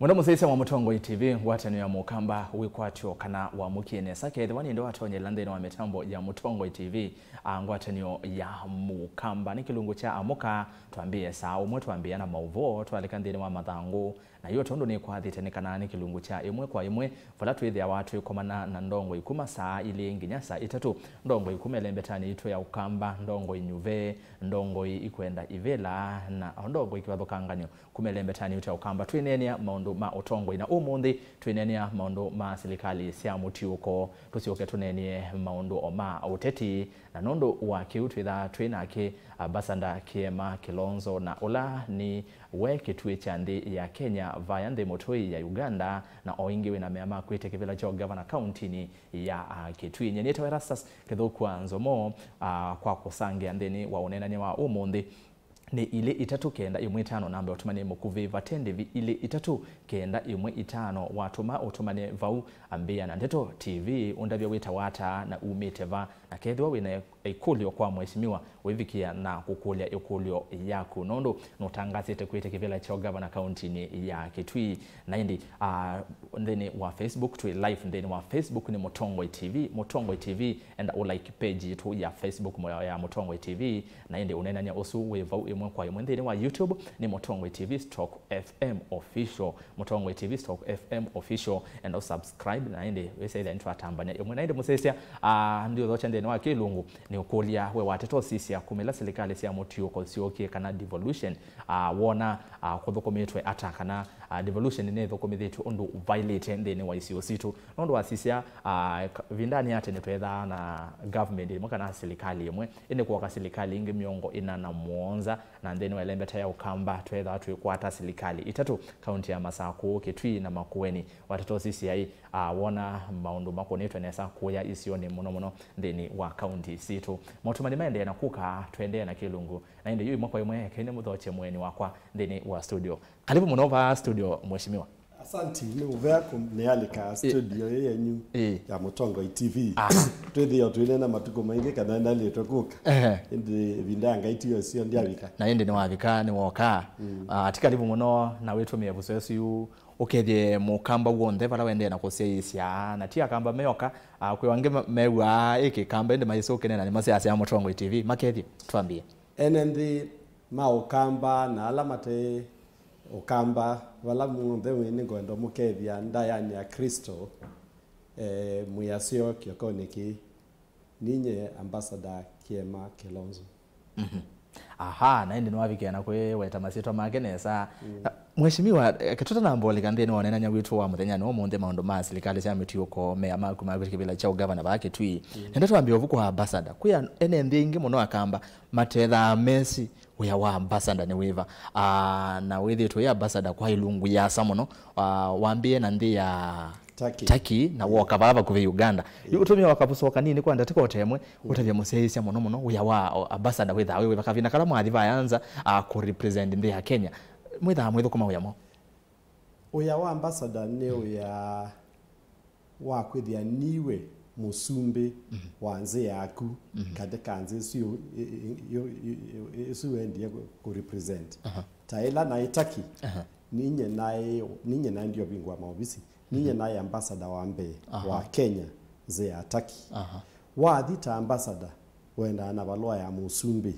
Muno musese wa Mutongo TV watano ya mukamba wikwatyo kana wa mukiene sake thwani ndo watonye lande wa mitambo ya Mutongo TV ngwatanyo ya mukamba ni kilungu cha amuka twambie saa umwe twambia na mauvo twalikandini wa mathangu na hiyo tondo ni kwa thite kana ni kilungu cha imwe kwa imwe fala twithe ya watu ikomana na ndongo ikuma saa ili nginya saa itatu ndongo ikume lembetani itu ya ukamba ndongo inyuve ndongo ikwenda ivela na ndongo ikiwathokanganyo kumelembetani itu ya ukamba twinenia maundu ma utongo ina umundi twinenia maundu ma serikali cia mutiuko tusioke tunenie maundu oma uteti na nondo wa kiutwitha twinake basanda Kiema Kilonzo na ola ni we Kitui cha nthi ya Kenya via nthi Mutetei ya Uganda na oingi wina meama kwite kivila cha Ungavana county ni ya Kitui nyeneta werasas kithukwa nzomo kwa kusangia nthini wa unenani wa umundi ni ile itatu kenda imwe tano namba utumane mukuve vatendevi ile itatu kenda imwe itano watuma utumane vau ambia na ndeto TV undavya wita wata na umeteva na kedwa wina ikulio kwa mheshimiwa wivikia na kukulia ikulio yaku nondo notangazite kwite kivela cha Ungavana county ni ya Kitui na indi ndeni wa Facebook tu live ndeni wa Facebook ni Mutongo TV and like page tu ya Facebook ya Mutongo TV na indi unenanya osu wevau kwa imwe wa YouTube ni Mutongo TV /FM official Mutongo TV /FM official and subscribe na inde wese ile ntu atambania imwe na inde musesia ndio zote ndeni wa kilungu ni ukulia we wateto sisi ya kumela serikali cia mutiuko siokie kana devolution wona kuthukumitwe atakana devolution ne thukumithitu undu violate ndeni wa icio situ nondo asisia vindani ate nitwetha na government imwe kana serikali imwe ine kwa serikali ingi miongo ina na muonza na ndeni wa lembeta ya ukamba twetha tuikwata serikali itatu county ya Masako Kitui na Makueni wateto sisi ai wona maundu makonetwe nesa kuya isione muno ndeni wa county situ motumani maende na kuka twende na kilungu na inde yu mwako imwe kene muthoche mweni wakwa ndeni wa studio karibu munova studio mheshimiwa. Asante ni uveko nialika studio yenyu ya Mutongo TV twithio twinena matuko maingi kana ndali tokuka indi vindanga itio sio ndiavika na inde ni wavika ni woka atikaribu muno na wetu mevusesu ukethie mukamba wonde vala wende na kuseisia na tia kamba meyoka kwe wange mewa iki kamba inde maisoke na ni masiasa ya Mutongo TV makethie twambie enendi maukamba na alamate ukamba wala munde wini ngondo mukethia ndayani ya Kristo muyasio kiokoniki ninye ambassador Kiema Kilonzo. Aha na indi nwavikena kwe weta masito magenesa mheshimiwa kituta na mboli kandeni wanena nyawitu wa muthenya no munde maundu ma serikali cia mitiuko mea maku kivila cha Ungavana ba Kitui nenda twambia uvuko wa ambassador kuya ene ndingi muno akamba matetha mesi uya wa ambassador ni wiva na withi tu ya ambassador kwa ilungu ya samono waambie na ndi ya Taki na woka baba kuve Uganda utumia wakabusoka nini kwa ndatiko temwe utavya museisia muno uya wa ambassador witha wewe bakavina kala mwathi bayanza ku represent ndi ya Kenya mwitha kuma uyamo uya wa ambassador ni uya wa kwithia niwe musumbi wanze yaku kada kanze sio endie ku represent taila na itaki ninye naye ndio bingwa maobisi ninye naye ambassador wa mbe wa Kenya ze ataki wa thita ambassador wenda na balwa ya musumbi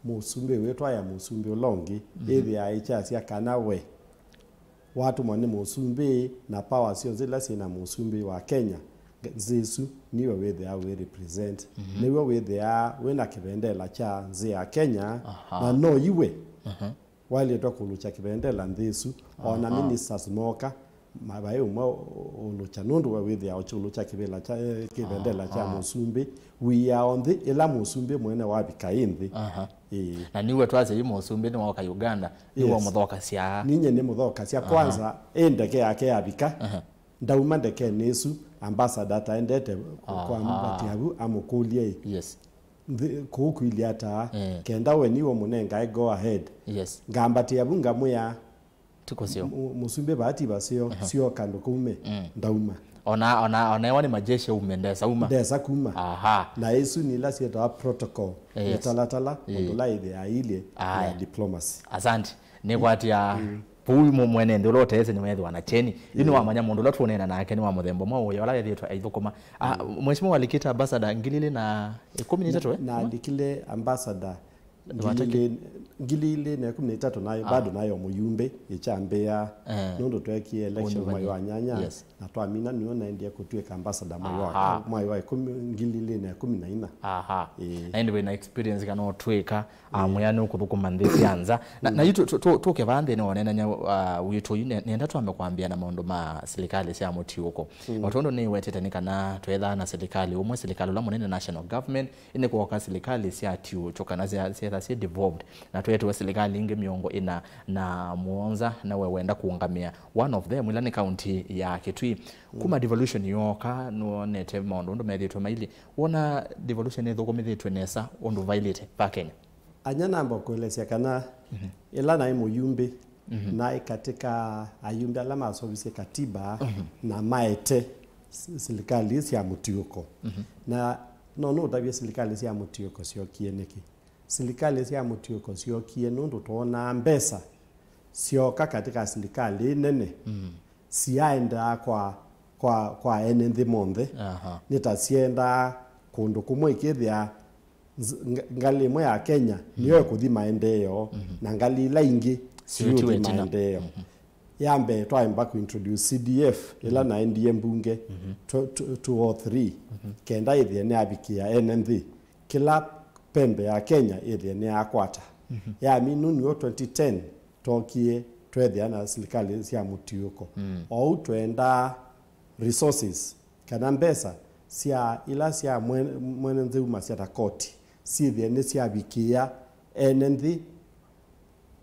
musumbi wetwa ya musumbi ulongi ithi aicha cia kanawe watu mwane musumbi na power sio zile sina musumbi wa Kenya zisu niwe wethe we represent niwe wethe wena kibendela cha nzi ya Kenya na no iwe wale tokulucha kibendela ndisu ona ministers moka mabaye ulucha nundu wethe ochulucha kibela cha kibendela cha musumbi we are on the ila musumbi mwene wabika inthi na niwe twaze musumbi ni waka Uganda niwe muthoka cia ninye ni muthoka cia kwanza endeke yake yabika ndauma ndeke nesu ambassador taendete kwa mbatiabu amukulie kukuiliata kenda we niwo munenga go ahead ngambatiabu ngamuya tuko sio musumbi bahati basio sio kando kume ndauma ona wani majeshi umendesa ndesa kuma na Yesu ni la sio protocol talatala ndula ile ya diplomacy asante ni kwatia Pui mwene ndolo tese ni mwezi wanacheni ino wamanya mundu la tuonena nake ni wa muthembo mwa uyo wala yetwa aithukuma mheshimiwa walikita ambassador ngilile na 13 na likile ambassador ngilile na 13 nayo bado nayo muyumbe ichambea nondo tweki election mwa wa nyanya na twamina niona ndia kutweka ambassador mwa wa ngilile na 14 aha anyway na experience kana otweka muyani ukuthukuma ndithi anza na yitu toke vande ne onena nya wito yine nenda twambe kwambia na maundu ma serikali cia muti uko watondo ni wetete kana twetha na serikali umwe serikali la munene national government ine kwa serikali cia tiu chokana cia devolved na twetu serikali inge miongo ina na muonza na wewenda kuungamia one of them ilani county ya Kitui kuma devolution yoka no nete maundu methitwe maili wona devolution etho komithitwe nesa ondu violate pa Kenya anya namba kuelezea kana ila na muyumbe na katika ayumbe alama service katiba na maete serikali cia mutiuko na no tabia serikali cia mutiuko sio kieneki serikali cia mutiuko sio kienundu tona mbesa sio katika serikali nene siaenda kwa enenthi monthe nitasienda kundu kumwe ikithia ngali mwe ya Kenya niyo kuthi maendeleo na ngali la ingi sio maendeleo yambe twaimba ku introduce CDF ila na ndie mbunge 2 or 3 kenda ithie ni abikia NNV kila pembe ya Kenya ithie ni akwata ya minu ni 2010 tokie twethia na serikali cia mutiuko au twenda resources kana mbesa cia ila cia mwene nthuma cia koti sithie ni cia bikia NNV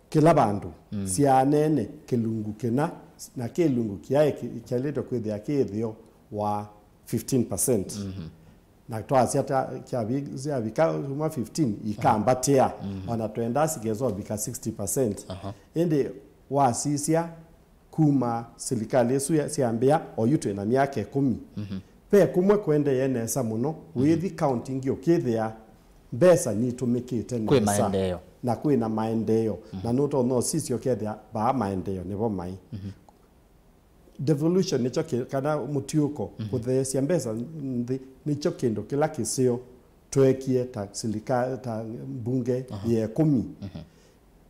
kila bandu cia nene kilungu kina na kilungu kiae kialeto kwithia kithio wa 15% na twa cia kia bika 15 ikambatia ona twenda sigezo bika 60% ende wasisia kuma serikali yesu siambia oyutwe na miaka 10 pe kumwe kwende yenesa muno withi counting okithia mbesa ni tumikite nesa na kwina maendeleo na noto no sisi okethia ba maendeleo nebo mai devolution nicho kana mutiuko kuthesia mbesa nicho kindo kila kisio twekie ta serikali ta bunge ye 10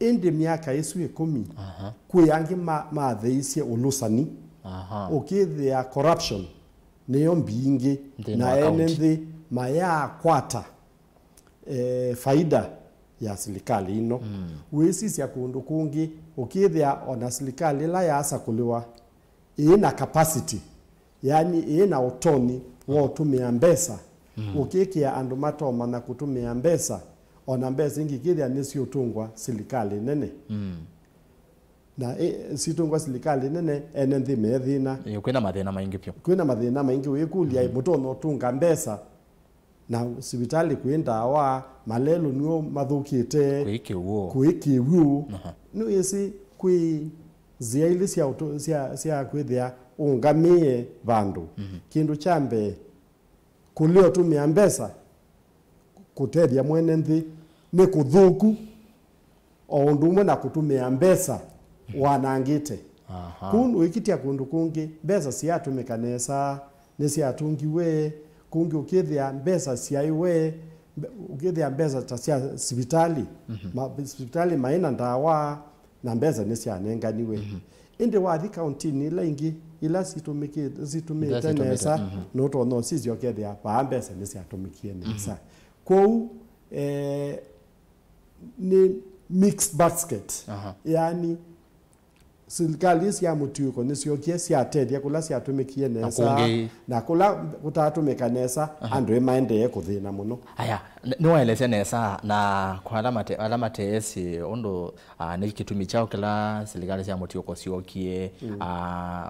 indi miaka isu 10 kuyangi matheisie ulusani ukithia corruption niyo mbingi na enenthi maya kwata faida ya serikali ino wisi ya kundu kungi ukithia ona serikali la yasa kuliwa ina capacity yani ina utoni wa kutumia mbesa ukikia andu matoma na kutumia mbesa ona mbesa ingi kithia nisio tungwa serikali nene na situngwa serikali nene enenthi methina kwina mathina maingi pyo kwina mathina maingi wikulia mutono tunga mbesa na sibitali kwenda wa malelo niyo mathukite kuikiwu no yesi kwi ziaili cia kwithia ungamie bandu kindu chambe kulio tumia mbesa kutethia mwene nthi ni kuthuku o ndumwe na kutumia mbesa wanangite kunu ikitia kundu kungi mbesa ciatumika nesa ni ciatungiwe kungi ukithia mbesa ciaiwe ukithia mbesa ta cia sibitali sibitali maina ndawa na mbesa ni cianenganiwe indi wathi county ni laingi ila zitumite nesa noto no sisi okethia ba mbesa ni ciatumikie nesa kou ni mixed basket yani serikali cia mutiuko nicio kie cia tedia kula cia tumikie nesa na kula kutatumika nesa andu emaendee kuthina muno aya no elese nesa na kwa alamate esi ondo ni kitumi chao kila serikali cia mutiuko ciokie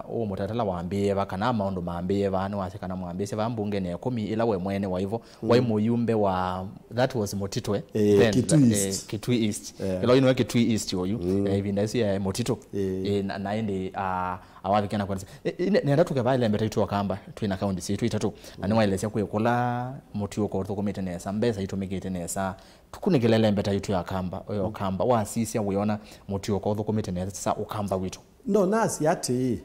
o mutatala waambie bakana maundu maambie bana wasekana mwambie se bambunge ne 10 ila we mwene wa hivyo wa muyumbe wa that was Motitwe then Kitui East ilo ino Kitui East oyu ibinda cia Motito na indi awabikena kwa nenda tukevale mbeta itu akamba twina account situ itatu ani waelesya kwekula mutio ko thukumite nesa mbesa itumikite nesa tukunigelele mbeta itu akamba oyo kamba wasisia wiona mutio ko thukumite nesa ukamba witu no nasi ati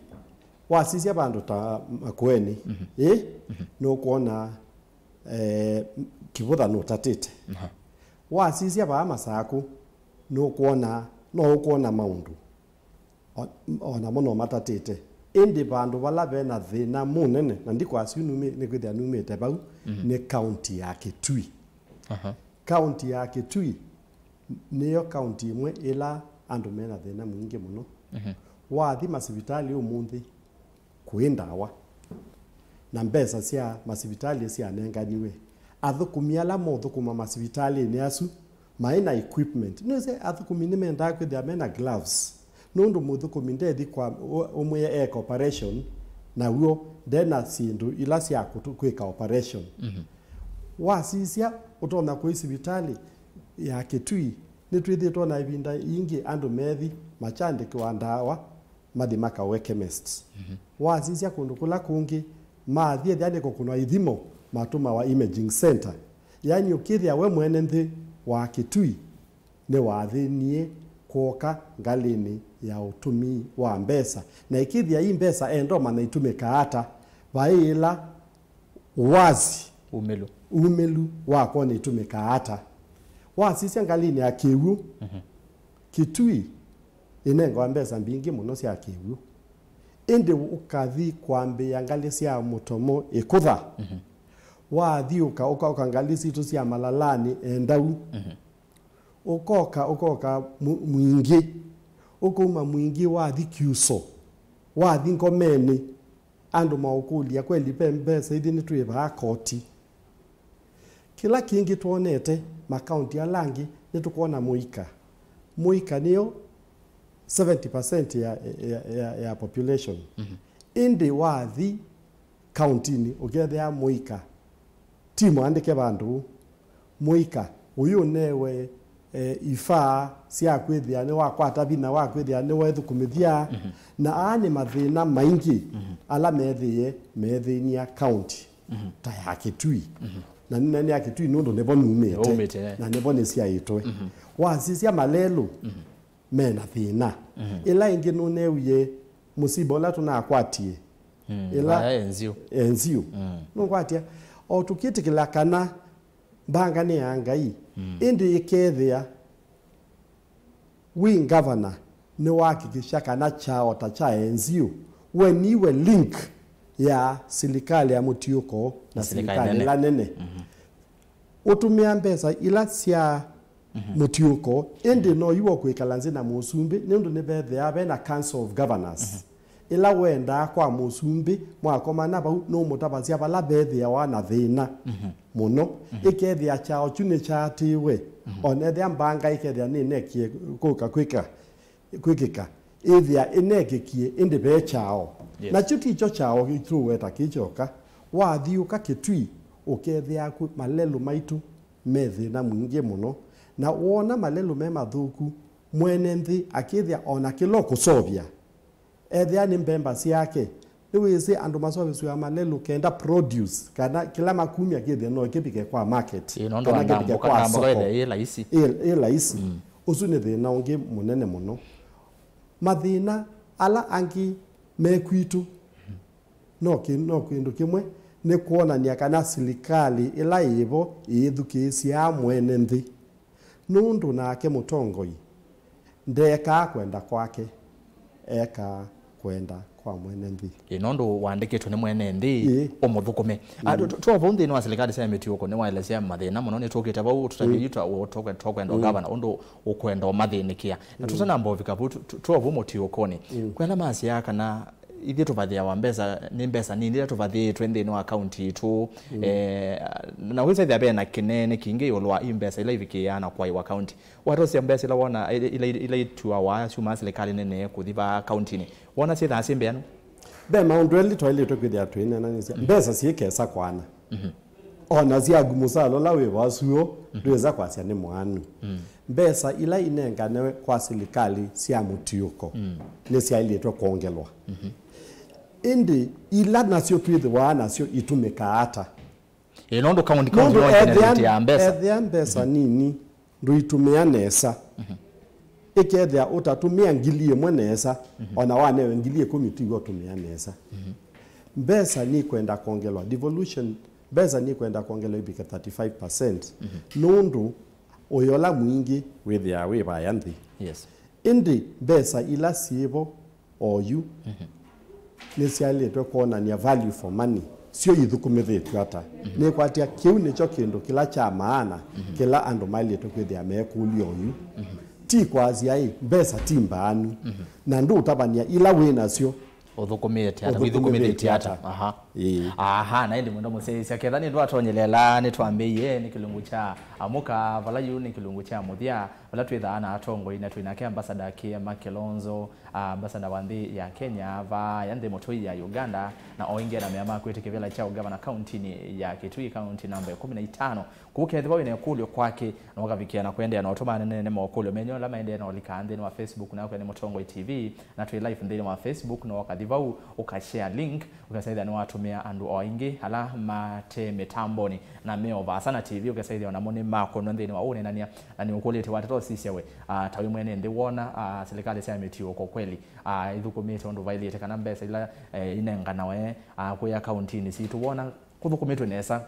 wasisia bandu ta makweni no kuona kivutha no tatite wasisia ba masaku no kuona maundu ona mono matatite indi bandu bala bena thina munene na ndiko asinume ne kwithia numite bau ne county ya Kitui county ya Kitui niyo county imwe ila andu mena thina mwingi muno wathi masivitali umunthi kuindawa na mbesa cia masivitali cia nenganiwe athukumi ala mothukuma masivitali ni asu maina equipment no se athukumi ni menda kwithia mena gloves nundu muthukumi ndethi kwa umwe operation na huo dena sindu ila cia kwika operation wasisia utona kwa sivitali ya Kitui ni twithi tona ibinda ingi andu methi machandiki wa ndawa mathimaka we chemists wasisia kundu kula kungi mathie thiani kukunwa ithimo matuma wa imaging center yani ukithia we mwene nthi wa Kitui ni wathinie kuoka ngalini ya utumi wa mbesa na ikithia hii mbesa endoma na itumika hata vaila wazi umelu wako ni itumika hata wasisia ngalini ya Kiwu Kitui inengo mbesa mbingi muno cia Kiwu indi ukathi kwambia ngali cia mutomo ikutha wathi uka ngali citu cia malalani endau ukoka mwingi ukuma mwingi wathi Kiuso wathi Ngomeni andu maukulia kweli pembesa ithini twiva koti kila kingi tuonete makaunti ya langi nitukuona muika niyo 70% ya population indi wathi county ni ugethea muika timu andike bandu muika uyu newe ifa cia kwithia ni wakwata bina wakwithia ni wethu kumithia na ani mathina maingi ala methinia county ta ya Kitui na nene ya Kitui nundu nebo numite na nebo ni cia itwe wasisia malelu mena thina ila ingi nuneuye musibola tunakwatie ila enzio nukwatia o tukitikila kana mbanga ni angai indi ikethia Ungavana ni wakikisha kana chao ta cha enzio weniwe link ya serikali ya mutiuko na serikali la nene utumia mbesa ila cia mutiuko indi no yuo kwikalanzi na musumbi nindu ni bethia bena council of governors ila wenda kwa musumbi mwakomana bau no mutabacia bala bethia wana thina muno ikethia chao chune chatiwe onethia mbanga ikethia ni nekie kuka kwikika ithia inekikie indi be chao na chuti icho chao gitruweta kichoka wathiuka Kitui ukethia ku malelu maitu methina mwingi muno na wona malelu me mathuku mwene nthi akithia ona kilo kusovia ethia ni mbemba ciake niwisi andu masovesu ya malelu kenda produce kana kila makumi akithia no kipike kwa market kana kipike kwa soko ila isi usune thina ungi munene muno mathina ala angi mekwitu no kindu kimwe ni kuonania kana serikali ila ivo ithukisia mwene nthi nundu nake mutongoi ndeka kwenda kwake eka kwenda kwa mwene nthi nondo wandikitwe ni mwene nthi omuthukume tuova nthi no serikali cia mitiuko ni waelesea mathina muno ni tukite bau tutabiyita tokwenda Ungavana undu ukwenda mathinikia na tusana mbovika bu tuova mutiuko ni kwenda masia kana ithi tuvathia wa mbesa ni mbesa nini ila tuvathie twende no account itu na wisa thia bena kinene kingi yolwa imbesa ila ivikiana kwa i account watu cia mbesa ila wona ila tuwa wa shuma serikali nene kuthiva account ni wona cia tha simbeano be maundu eli toile tokwithia twine na nisia mbesa ciikesa kwana ona cia gumusalo la we wasuo ndweza kwasia ni mwanu mbesa ila inengane kwa serikali cia mutiuko ni cia iletwa kuongelwa indi ila nacio twithwa nacio itumika ata inondo county no generate ya mbesa mbesa nini nduitumia nesa ikethia utatumia ngilie mwenesa ona wane ngilie komitigo tumia nesa mbesa ni kwenda kuongelwa devolution mbesa ni kwenda kuongelwa ibika 35% nundu oyola mwingi withia we bayanthi yes indi mbesa ila sibo oyu ni cialetwe kuonania value for money sio ithukumithetwe ata ni kwatia kiu nicho kindu kila cha maana kila andu mailetwe kwithia mekulio oyu ti kwazia mbesa timbanu na ndu utabania ila wina cio uthukumite ata aha na ndi mundo musesia kethani ndo atonyelela ni twambiye ni kilungu cha amuka vala yu ni kilungu cha muthia vala twithana atongo ina twina ke ambassador Kiema Kilonzo ambassador wandi ya Kenya va yande Mutetei ya Uganda na oinge na meama kwete kivela cha Ungavana county ni ya Kitui county namba 15 kuke thibawe ne kulyo kwake na wakavikia na kwende na otoma nene mokulyo menyo la maende na likande ni wa Facebook na kwa ni Mutongo TV na twi live ndini wa Facebook na wakadhibau ukashare link ukasaidia ni watumia andu oinge ala mate metamboni na meova sana TV ukasaidia na moni mako ndini wa one na ni ukulete watoto sisi we tawi mwene ndi wona serikali cia metio kwa kweli ithukumite ndo violate kana mbesa ila inengana we kwa county ni si tuona kuthukumitwe nesa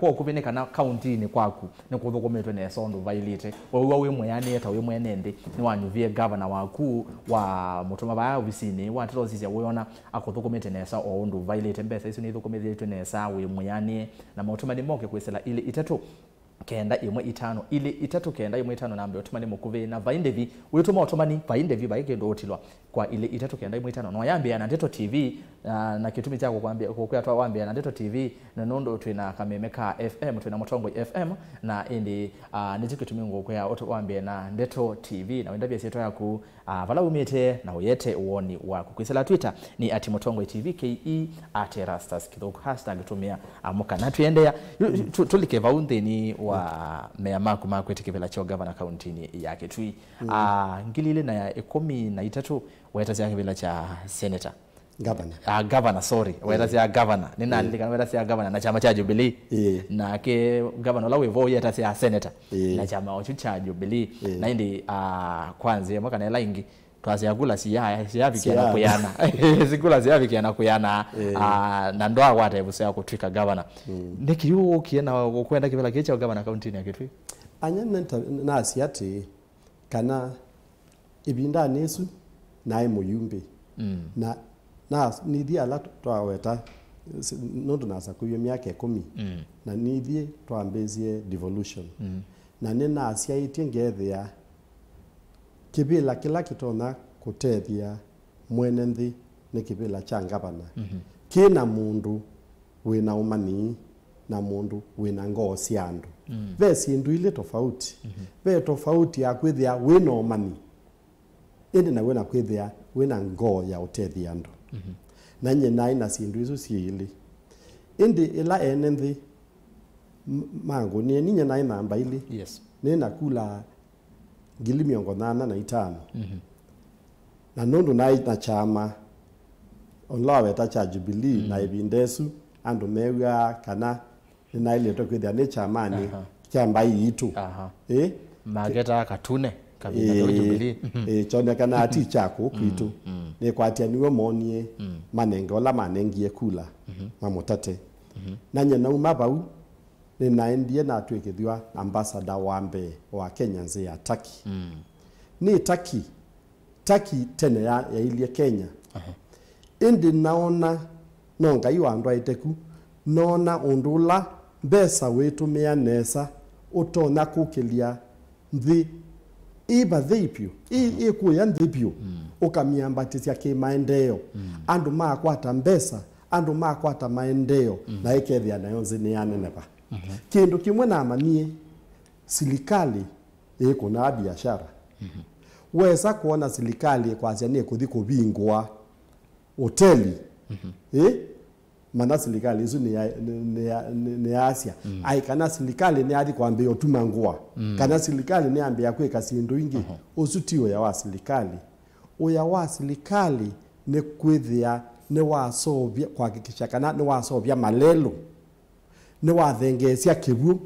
kwa kuvineka na county ni kwaku ni kuthukumitwe nesa ndo violate we mwene tawi mwene ndi ni wanyuvie governor waku wa mutuma ba ofisini watoto sisi weona akuthukumite nesa o ndo violate mbesa isu ni ithukumitwe nesa we mwene na mutuma ni moke kwesela ile itatu kenda imwe itano ile itatu kenda imwe itano nambe otumani mukuve na vaindevi uyutuma otumani vaindevi baike otilwa kwa ile itatu kenda imwe itano no yambia na Ndeto TV na kitumi chako kwambia kwa twa wambia na Ndeto TV na nondo twina kamemeka FM twina Mutongo FM na indi niti kitumi ngokwa otwambia na Ndeto TV na wendabia sieto yaku vala umete na uyete uoni wako kwisela Twitter ni @Mutongo TV KE @rastas kidoko hashtag tumia amuka na tuendea tulikeva undeni wa meamaku makwete kivela cha Ungavana county ni ya Kitui ngilile na ya 13 weta cia kivela cha senator governor sorry weta cia governor nina ndika weta cia governor na chama cha Jubilee na ke governor lawe vo yeta cia senator na chama ochu cha Jubilee na indi kwanza mwaka na laingi twazia kula siyavikiana kuyana sikula siyavikiana kuyana na ndo awata ebusa kutwika governor nikiyo kiena kwenda kivela kecha governor county ya Kitui anya na asiati kana ibinda nesu na muyumbe na nithia ala twaweta nondo nasa kuyo miaka 10 na nithie twambezie devolution na nina asiaitie ngethia kibila kila kitona kutethia mwene nthi ni kibila cha Ungavana kina mundu wina umani na mundu wina ngoo cia andu vesi ndu ile tofauti ve tofauti ya kwithia wina umani indi na wina kwithia wina ngoo ya utethia andu na nyina ina sindu isu ciili indi ila ene nthi mangu ni nyina na namba ili yes nina kula 85,000 na nundu na chama onlawe ta cha Jubilee na ibindesu andu mewa kana na ile to kwithia ni chama ni chamba yitu mageta katune kabina Jubilee chone kana ati chako kwitu ni kwatia niwe monie manenge ola manengie kula mamutete na nyena umabau ni naendie na twekithwa ambassador wambe wa Kenya nze ya Turkey ni Turkey tene ya ilie Kenya indi naona nonga yu andu aiteku nona undula mbesa wetu mea nesa utona kukilia nthi iba thipio ikuya nthipio ukamiambatisia kimaendeo andu makwata mbesa andu makwata maendeo na ikethia nayo nzini yaneneba kindu kimwe na amanie serikali iko na biashara weza kuona serikali kwazia ni kuthi kubingwa hoteli mana serikali isu ni Asia ai kana serikali ni athi kwambia otuma ngwa kana serikali ni ambia kweka sindu ingi usutio ya wa serikali uya wa serikali ni kwithia ni wasobia kuhakikisha kana ni wasobia malelo ni wathengesia kibu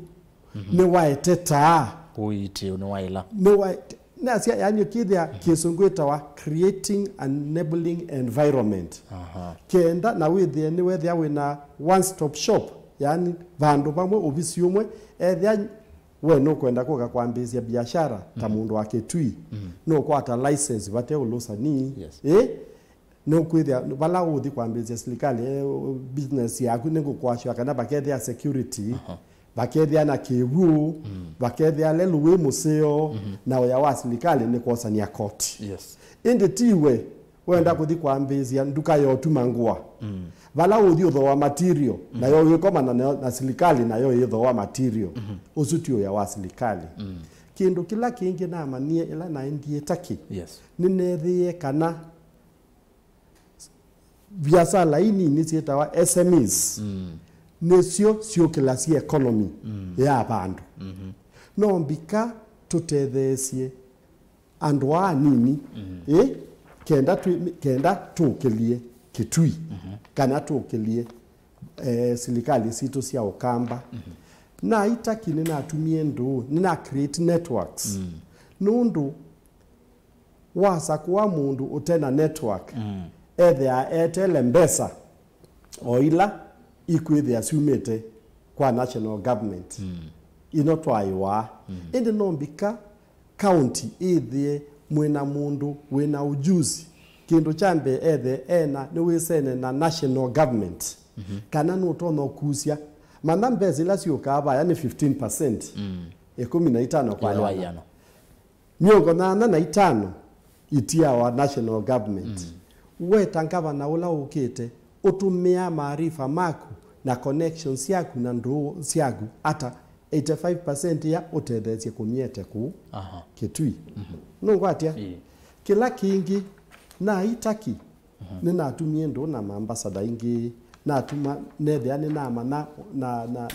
ni waeteta uiti ni waila ni wa na sia yani kithia kisungwita wa creating an enabling environment kenda na withia ni wethia wina one stop shop yani vandu bamwe obisi umwe ethia we no kwenda kuka kwambizia biashara ta mundu wa Kitui no kwata license bate ulusa ni no kwithia bala uthi kwambizia serikali business yaku ningo kwashwa kana bakethia security bakethia na kiwu bakethia leluwe museo na ya wa serikali ni kosania court indi tiwe wenda kuthi kwambizia nduka yotuma ngwa bala uthi utho wa material na yo yikoma na serikali na yo itho wa material usutio ya wa serikali kindu kila kingi na manie ila na indie taki ninethie kana biashara ini ni cietawa SMEs nesio sio kilasi economy ya bandu no mbika tutethesie andu anini kenda tukilie Kitui kana tukilie serikali situ cia ukamba na itaki ni natumie ndu ni na create networks nundu wasa kwa mundu utena network ethia etele mbesa oila ikwithia sumete kwa national government inotwaiwa indi nombika county ithie mwena mundu wina ujuzi kindu chambe ethe ena ni wisene na national government kana no tono kusia mana mbezi la siokaba yani 15% 15 kwa yana miongo na itano itia wa national government weta Ungavana ula ukite utumia maarifa maku na connections yaku na ndoo siagu hata 85% ya utethesie kumiete ku Kitui no kwatia kila kingi na itaki ninatumie ndo na ambassador ingi na tuma nethe ani na mana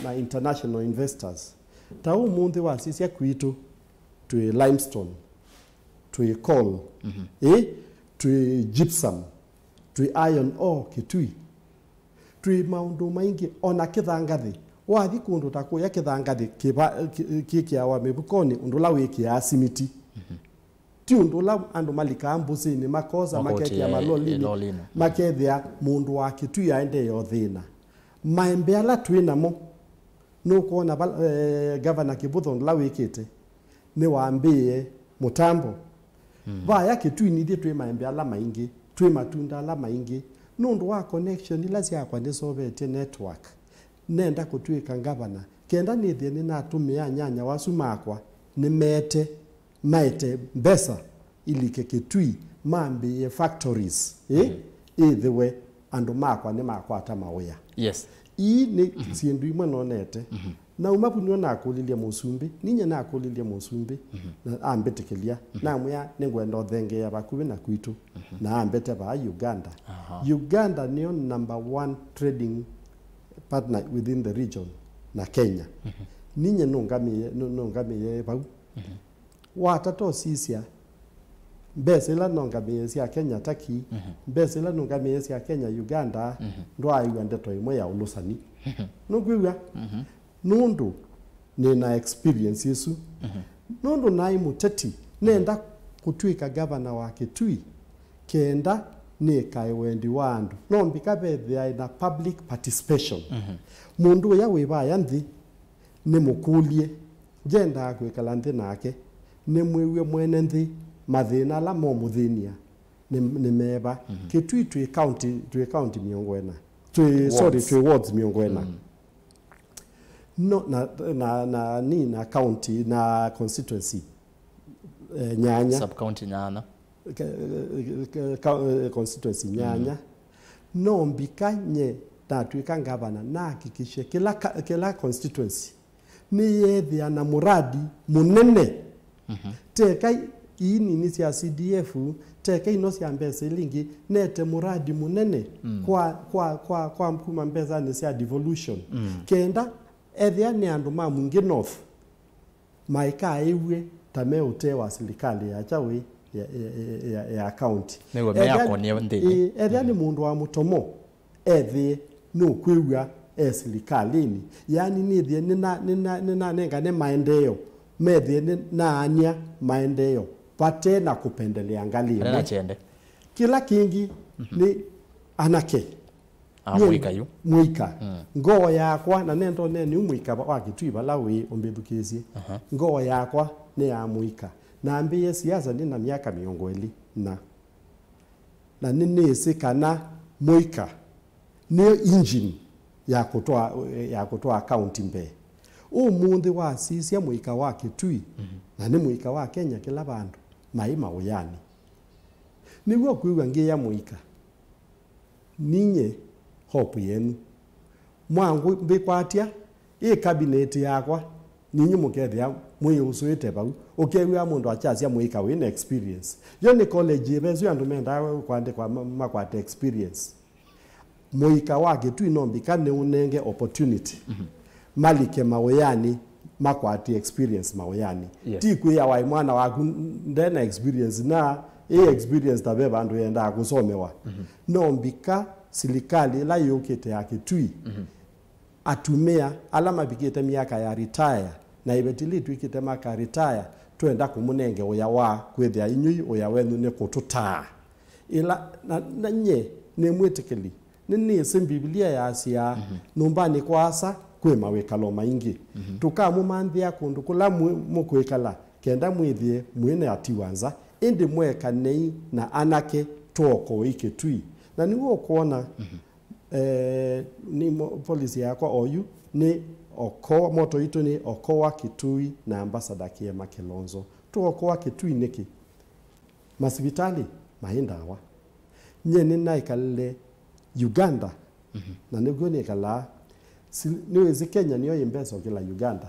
na international investors ta umundi wa sisi kwitu tu limestone tu coal tu gypsum tu iron ore Kitui tu maundu maingi ona kithangathi wathi kundu tako ya kithangathi kikia wa mebukoni undula wiki ya simiti ti undula andu malika ambusi ni makosa maketi ya maloli makethia mundu wa Kitui aende yo thina maembe ala twina mo no kuona governor Kibutho ndula wikite ni waambie mutambo vaya Kitui ni thie twi maembe ala maingi twi matunda ala maingi nundu wa connection ila cia kwa ndisobete network nenda kutwika Ungavana kenda nithie ni natumia nyanya wasu makwa ni mete mbesa ilike Kitui mambi factories ithiwe andu makwa ni makwa tamawea ni sindu imwe nonete na umapunyo na kulilia musumbi ninye na kulilia musumbi na ambetikilia na mwa ningwenda thenge ya bakubi na kwitu na ambete ba Uganda Uganda ni number 1 trading partner within the region na Kenya ninye nongamiye ba watato sisia mbesela nongamiye cia Kenya taki mbesela nongamiye cia Kenya Uganda ndo ayuande to imwe ya ulusani nugwiwa nundu nina experience yesu nundu nai Mutetei nenda kutwika governor wa Kitui kenda ni kaiwendi wandu no mbika bethia ina public participation mundu ya wibaya nthi ni mukulie jenda kwikala nthi nake ni mwiwe mwene nthi mathina la momuthinia ni meba Kitui twi county miongwena twi wards miongwena no na county na constituency nyanya sub county nyanya constituency nyanya no mbikanye tatwika Ungavana na hakikishe kila constituency ni yethia na muradi munene teka ini ni cia CDF teke ino cia mbesa ilingi nete muradi munene kwa mkuma mbesa ni cia devolution kenda ethia ni andu ma mungi north maika ewe tame utewa serikali ya chawe ya county ethia ni mundu wa mutomo ethi no kwewa serikali yani ni thie nina nenga ne maendeleo medhi na ania maendeleo pate na kupendelea ngali kila kingi ni anake muika ngoo yakwa na nendo neni umuika wa Kitui balawi ombethukizie ngoo yakwa ni ya muika na ambie siasa ni na miaka 20 na nini sikana muika ni engine ya kutoa account mbe umundi wa sisi muika wa Kitui na ni muika wa Kenya kila bandu maima uyani niwo kuiwa ngi ya muika ninye hope yenu mwangu mbikwatia cabinet yakwa ninyi mukethia muyusuite bau ukewa mundu achacia muika wina experience yo ni college bezu andu menda kwandikwa makwate experience muika wa Kitui nombika ne unenge opportunity malike maweyani makwati experience maweyani tikwe ya wai mwana waku ndena experience na experience tabe bandu yenda kusomewa nombika serikali la yokete ya Kitui atumea alama bikete miaka ya retire na ibetili twikite maka retire twenda kumunenge oya wa kwethia inyui oya wenu ne kututa ila na nye ne mwetekeli nini Biblia ya Asia numbani kwasa kwe mawekalo maingi tukamu manthia kundu kula mukwekala kenda mwithie mwene atiwanza indi mweka nei na anake toko Kitui na niwo kuona ni policy yako oyu ni oko moto itu ni okoa Kitui na ambassador Kiema Kilonzo tuokoa Kitui niki masibitali mahindawa nyene naikalile Uganda na niguo ni kala niwezi Kenya niyo yembeso kila Uganda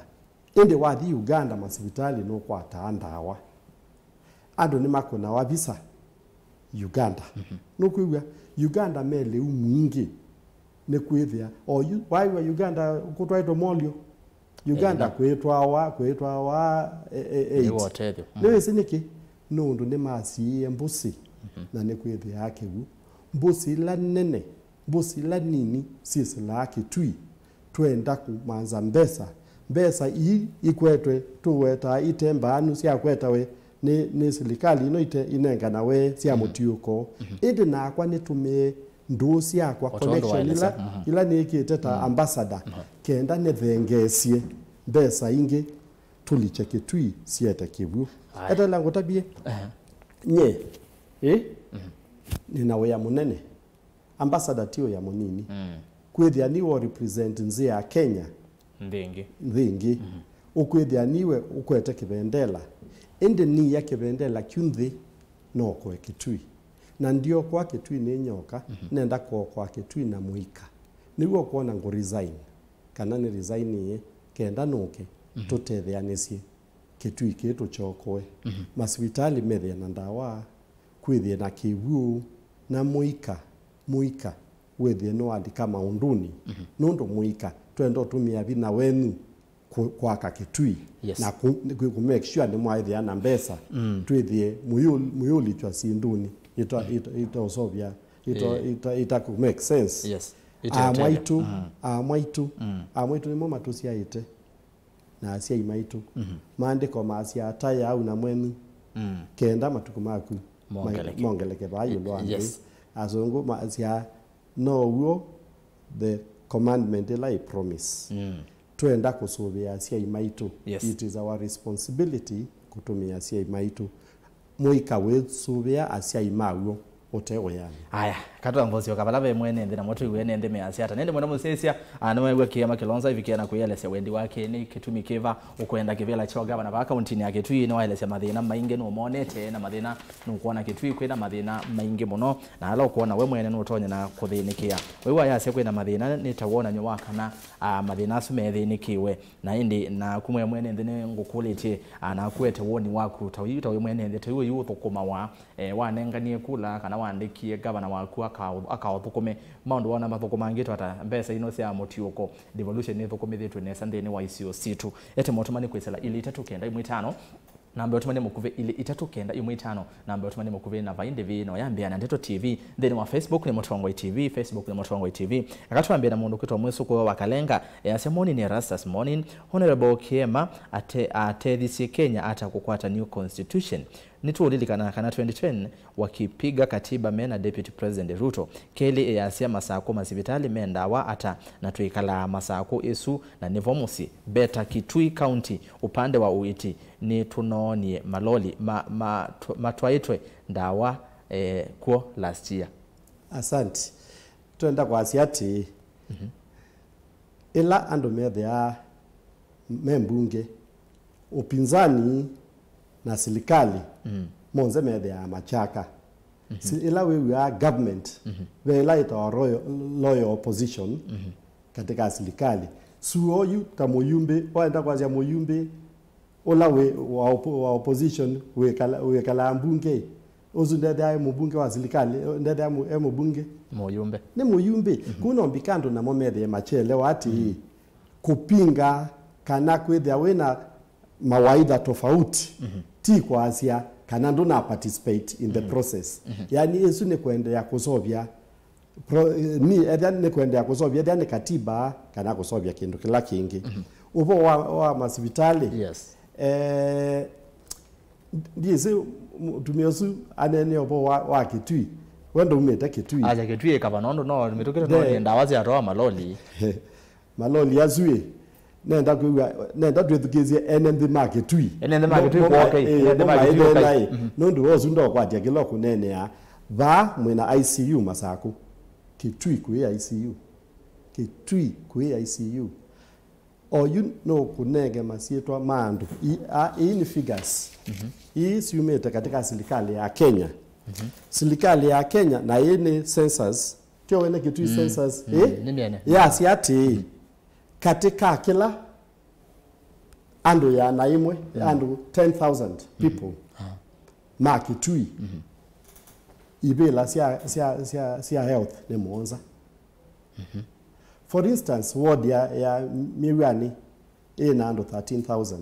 indi wathi Uganda masibitali no kwata ndawa andu ni makona wa visa Uganda no kuiwa Uganda mele umwingi ne kwithia oyu waiwa Uganda kutwaito molio Uganda kwetwa wa niwezi niki nundu ni masi mbusi na ne kwithia yake mbusi la nene mbusi la nini sisi la Kitui twenda kumanza mbesa hii ikwetwe tuweta itemba anu cia kwetawe ni serikali ino inenga nawe cia mutiuko indi nakwa nitume ndusi yakwa connection ila nikiteta ambassador kenda nethengesie mbesa ingi tuliche Kitui siete kibu eta langu tabie nye ninawe ya munene ambassador tio ya munini kwethia niwo represent nzi ya Kenya ndingi ukwethia niwe ukwete kibendela indi ni ya kibendela kyunthi no kwa Kitui na ndio kwa Kitui ni nyoka nenda kwa Kitui na muika niwo kuona ngo resign kana ni resign ye kenda nuke tutetheanisie Kitui kitu chokoe masibitali methia na ndawa kwithia na kiwu na muika wethie no andika maunduni nundu muika twendo tumia bina wenu kwa Kitui na ku make sure ni mwaithia na mbesa twithie muyuli chwa sinduni ito sovia ita ku make sense mwaitu ni mama tusiaite na asia imaitu maandiko masia ataya au na mwenu kenda matukumaku mongeleke bayo lwange azungu masia no the commandment like promise twenda kusubia asia imaitu it is our responsibility kutumia asia imaitu muika we subia asia imawo otewe yani aya katwa ngozio kabalabe mwene ndina moto iwene ndeme asiata nende mwana musesia anamwe Kiema Kilonzo ivikiana kuyelese wendi wake ni Kitui Kiva ukwenda kivela cha Ungavana ba akaunti ya Kitui no waelese mathina mainge no monete na mathina no kuona Kitui kwina mathina mainge muno na ala kuona we mwene no tonya na kuthinikia wewe yase kwina mathina ni tawona nyowa kana mathina sumethinikiwe na indi na kumwe mwene ndine ngukuliti na kwete woni waku tawita we mwene ndete we yuthukuma wa nenganie kula kana wandikie gavana waku akauthukume maundu wana mathukuma ngito ata mbesa ino cia mutiuko devolution ni thukumithetwe ne sandeni wa icio situ ete motumani kwisela ili 395 namba otumane mukuve ili 395 namba otumane mukuve na vainde vino yambia na Ndeto TV then wa Facebook ni Motongoi TV Facebook ni Motongoi TV akatwambia na mundu kitwa mwesuko wa Kalenga yasemoni ni Rastas morning Honorable Kiema atethisi Kenya ata kukwata new constitution nituulilikana kana 2010 wakipiga katiba mena Deputy President Ruto keli yasia masako masivitali mendawa ata na tuikala masako isu na nivomusi beta Kitui County upande wa Uiti ni tunonie maloli matwaitwe ndawa kwa last year. Asante tuenda kwa asiati ila ando methea membunge upinzani na serikali monze methea machaka ila we are government we like our loyal opposition katika serikali suoyu tamoyumbe waenda kwa moyumbe ola we wa opposition we kala mbunge ozundada mbunge wa serikali ndada mbunge moyumbe ne moyumbe kuno mbikando na momede machele wati kupinga kana kwethia wena mawaidha tofauti ti kwa asia kana ndo na participate in the process yani esu ne kuendelea kusovya ni edani ne kuendelea kusovya edani katiba kana kusovya kindu kila kingi upo wa masivitali yes ndiye tumiosu anene obo wa Kitui wendo umeta Kitui aja Kitui kabanondo no nimetokea no ndawazi atoa maloli maloli yazue nenda twethukizie enende Kitui kwa okay enende nondo ozundo kwatia kilo kunene ya va mwena ICU masaku Kitui ku ICU Kitui ku ICU or you know kunege masietwa mandu in figures hii siumete katika serikali ya Kenya serikali ya Kenya na yene census kio wene Kitui census yes yati katika kila ando ya na Imwe ando 10,000 people ma Kitui ibela sia health ne monza for instance ward ya Miwani ina ando 13,000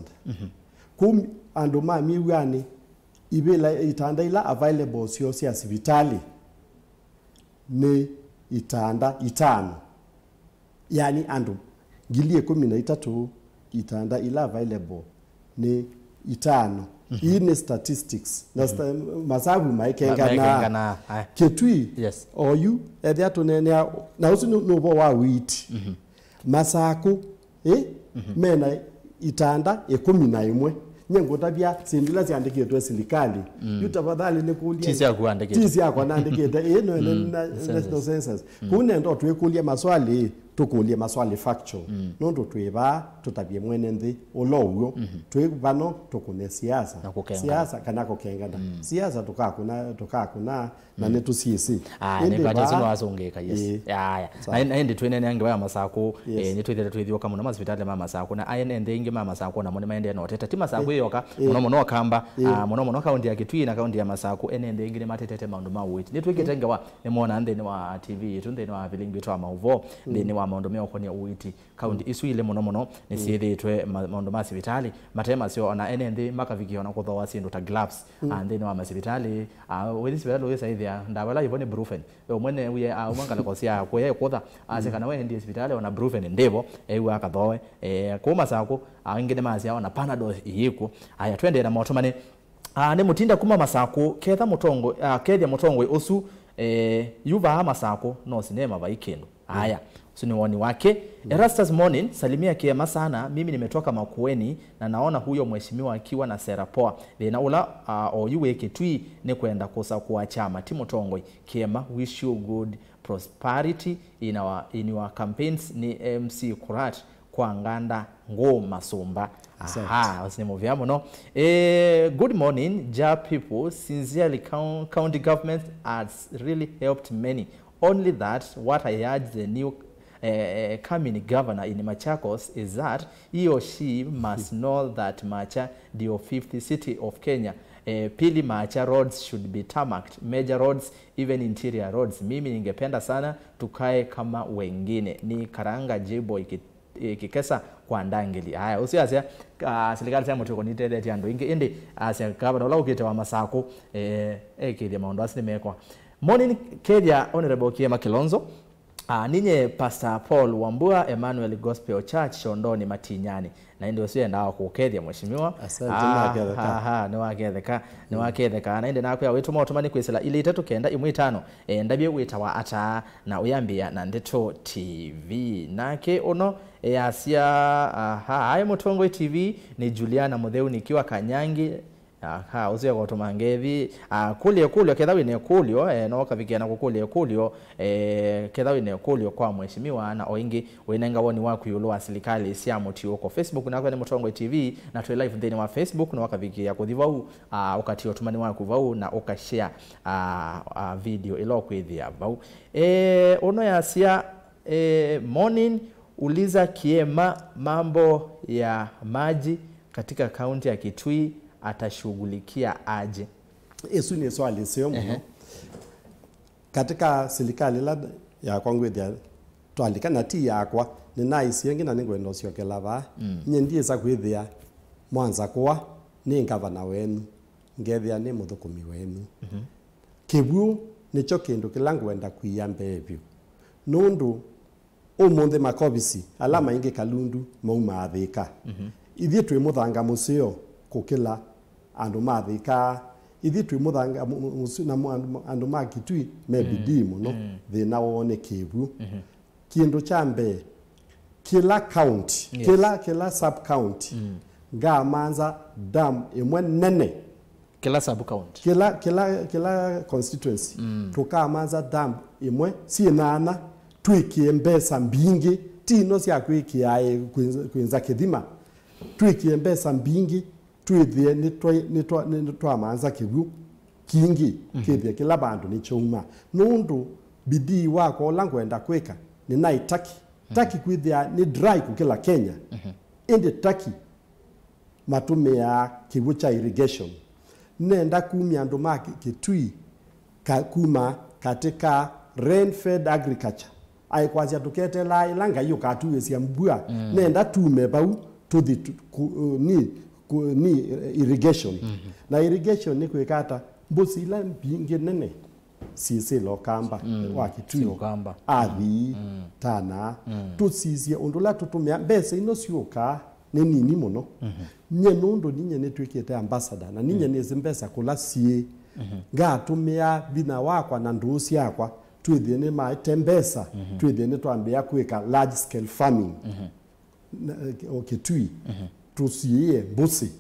kum ando ma Miwani ibela itanda ila available sio sia vitali ne itanda itano yani ando gilie 13 itanda ila available ne itano ine statistics na masabu maikengana Kitui yes oyu ethia tunene na usu no wa wheat masaku mena itanda 11 nyengo tabia sindila ziandiketwe serikali yutafadhali nikulia tisi ya kuandiketa no national census kune ndo twekulia maswali tukulie maswali factual ndo tweba tutabie mwene nthi olowo twebano tukune siasa kana kokengana siasa tukakuna na netu sisi ne baje no azongeka yes ya na ende twene yange wa masako ni twithira twithio kama na hospitali mama masako na ayende inge mama masako na mone maende no teta ti masako yoka muno kamba muno kaunti ya Kitui na kaunti ya masako enende inge matetete maundu mawiti ni twikitenge wa ne mona ndeni wa TV tunde wa vilingi twa mauvo ndeni wa maundu meo konia uiti kaunti isu ile muno ni siethitwe maundu ma hospitali matema sio na enende makavikiona kuthowa sindu ta gloves and then wa hospitali with this velo yesa ithia ndabala ibone brufen mwene uye umangala kosia kuye kotha asekana we ndi hospitali ona brufen ndebo ewa akathowe kuma sako angine masia ona panadol yiku aya twende na motomane ne mutinda kuma masako ketha mutongo kethia mutongo usu yuva masako no sinema vaikendo Haya, usinioni wake. Erastus morning, salimia Kiema sana. Mimi nimetoka Makueni na naona huyo mheshimiwa akiwa na sera poa. Thina ula oyuwe Kitui ni kwenda kosa kwa chama. Timo Tongoi, Kiema, wish you good prosperity in your campaigns. Ni MC Kurat kwa nganda ngoma sumba. Aha, usinimuvyamo no. Good morning, Ja people. Sincerely, county government has really helped many. Only that, what I urge the new coming governor in Machakos is that he or she must know that Macha, the 50th city of Kenya, pili Macha roads should be tarmacked, major roads, even interior roads. Mimi ningependa sana tukae kama wengine. Ni Karanga Jibo ikikesa kwa ndangili. Haya, usiasia serikali sema tuko nitete yando indi asia governor la ukite wa Masako kile maondo asinimekwa. Morning Kenya Honorable Kiema Kilonzo. Ninye Pastor Paul Wambua Emmanuel Gospel Church Shondoni Matinyani. Na ndio sio ndao kukedia mheshimiwa. Ni waketheka na inde nako ya wetu motomani kwisela ile itatu kenda imwe itano ndabye witawa ata na uyambia na Ndeto TV nake ono asia hai Mutongo TV ni Juliana Mutheu nikiwa Kanyangi. Uzia kwa tumangevi kulio kedhawi ne kulio no kavikiana kukulio kulio kedhawi ne kulio kwa mheshimiwa na oingi wenenga woni waku yulo asilikali sia muti uko Facebook na kwa Mutongo TV na tu live ndeni wa Facebook na wakavikia kudhivau wakati otumani waku vau na okashare video ilo kwithia vau ono ya sia morning uliza Kiema mambo ya maji katika kaunti ya Kitui atashughulikia aje. Yesu ni swali sio mno. Katika serikali la ya kwangu ya twalika na ti yakwa ni nice yengi na ningwendo cio kelava nyendie za kwithia mwanza kwa ni Ungavana wenu ngethia ni muthukumi wenu kibu nicho kindu kilangu wenda kuiambe ebyo nundu umunthe makobisi alama ingi kalundu mauma athika ithie twi muthanga musio kukila andu mathika ithi twi muthanga na andu ma Kitui mebidi muno thina wone kibu kindu chambe kila county kila sub county ngamanza dam imwe nene kila sub county kila constituency tukamanza dam imwe sinana twikie mbesa mbingi tino cia kwikia kwinza kithima twikie mbesa mbingi twithie ni twamanza kibu kingi kithie kila bandu ni chuma nundu bidii wako olangwenda kweka ni naitaki taki kwithia ni dry kukila Kenya indi taki matumia kibu cha irrigation nenda kumia andu ma Kitui kuma katika rain fed agriculture aikwazia tuketela ilanga hiyo katuwesia mbua nenda tume bau tuthi ni irrigation na irrigation ni kwekata mbusi ila bingi nene sisi lokamba wa Kitui lokamba athi tana tusizie undula tutumia mbese ino sioka ni nini muno nye nundu ninye netwikite ambassador na ninye nezi mbesa kula sie ngatumia bina wakwa na ndusi yakwa twithie ni maitembesa twithie ni twambia kwika large scale farming Kitui tusiye mbusi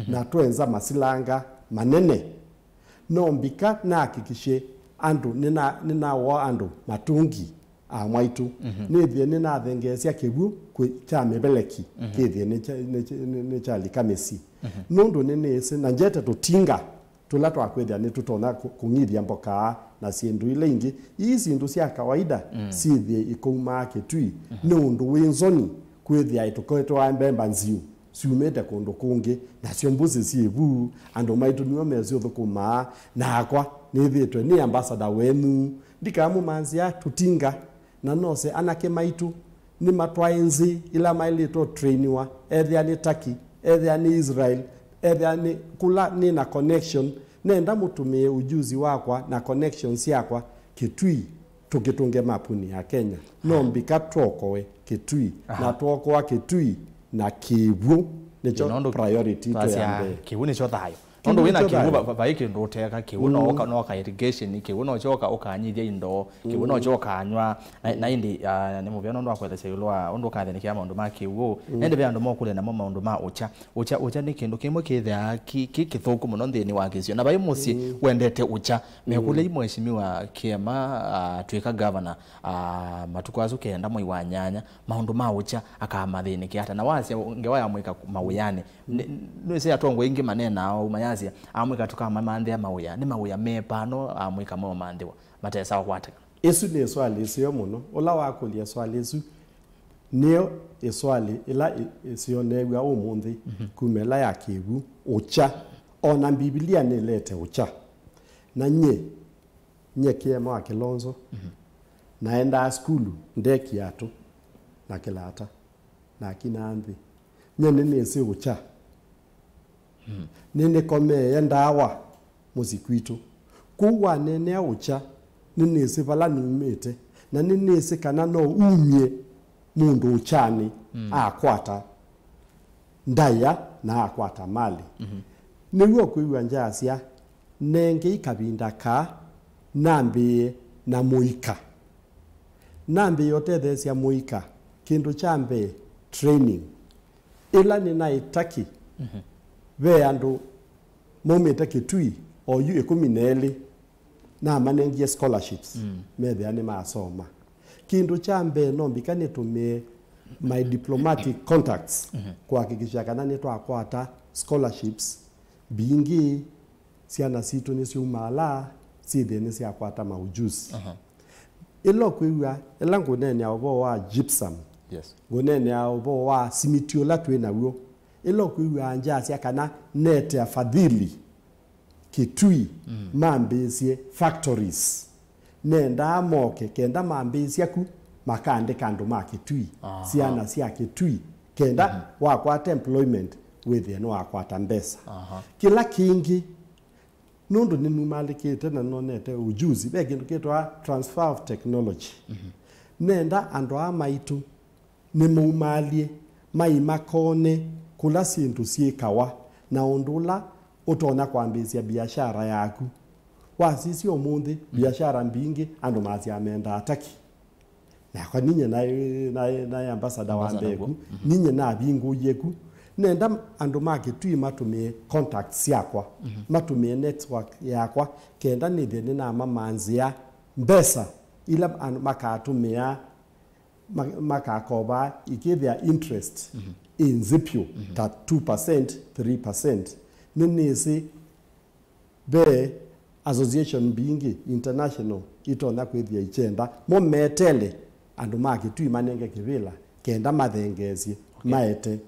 na twenza masilanga manene nombika na hakikishe andu nina wa andu matungi mwaitu nithie nina thengesia kibu cha mebeleki kithie ni cha likamesi nundu nese na njete tutinga tula twakwithia ni tutona kungithia mboka na sindu ile ingi hizi ndu cia kawaida sithie ikuma Kitui nundu winzoni kwithia itukoetwa ambemba nziu siumete kundu kungi na cio mbuzi ciebu andu maitu niyo mecio thukuma na akwa nithitwe ni ambassador wenu ndikamu manzia tutinga na nose anake maitu ni matwaenzi ila mailito trainiwa ethia ni Turkey ethia ni Israel ethia ni kula ni na connection nenda mutumie ujuzi wakwa na connections yakwa Kitui tukitunge mapuni ya Kenya nombika twokowe Kitui na twokoa Kitui na kibu nicho priority to yambe kibu nicho thayo ondo wina kiwu baiki ndo teka kiwu no ka irrigation kiwu no choka okanyithia indo kiwu no choka anywa na indi ni mubiano ndo akwetha yulwa ondo kathini kia maundu ma kiwu ende be andu mokule na maundu ma ucha ni kindu kimwe kitha kithuku muno nthini wa kisio na bai musi wendete ucha mekule mweshimiwa Kiema twika governor matuko azu kenda moi wa nyanya maundu ma ucha akamathini kiata na wasi ngewaya mwika mauyane nise atongo ingi manena au mayazi amwika tukama mande mauya ni mauya mepano amwika mo mandewa matesa kwata esu ne swali sio muno ola wakulia swali esu neo eswali ila sio newa umundi kumela ya kiwu ucha ona Biblia nelete ucha na nye Kiema wa Kilonzo naenda skulu ndeki yato na kilata na kinambi nye nene si ucha nene kome yendawa muzikwito kuwa nene ucha nene si vala numete na nene si kana no umye mundu uchani akwata ndaya na akwata mali niwo kuiwa njasia nenge ikabinda ka nambi na muika nambi yote thesia muika kindu chambe training ila ninaitaki ve andu mometa Kitui o yu ekumineli na manengie scholarships methe ani masoma kindu chambe nombikane tume my diplomatic contacts kuhakikisha kana neto akwata scholarships bingi siana situ ni siumala sideni si akwata maujuzi ilo kuiwa elangu nene abo wa gypsum gonene abo wa simitiola twena wo ilo kuiwa anja sia kana nete afadhili Kitui mambezie factories nenda amoke kenda mambezie ku makande kando ma Kitui siana sia Kitui kenda wakwata employment within wakwata mbesa kila kingi nundu ninumalikite na nonete ujuzi begindu kitwa transfer of technology nenda ando amaitu nimumalie maimakone kula sindu siekawa na undula utona kwambizia biashara yaku wasisi omundi biashara mbingi ando mazi amenda ataki na kwa ninye na ambassador wa mbegu ninye na bingu yeku nenda ando Kitui matumie contacts yakwa matumie network yakwa kenda nithene na mamanzia mbesa ila makatumia makakoba ikithia interest in zipio that 2% 3% ninisi be association bingi international itona kwithia ichenda mometele ando Kitui manenge kivila kenda mathengezi maete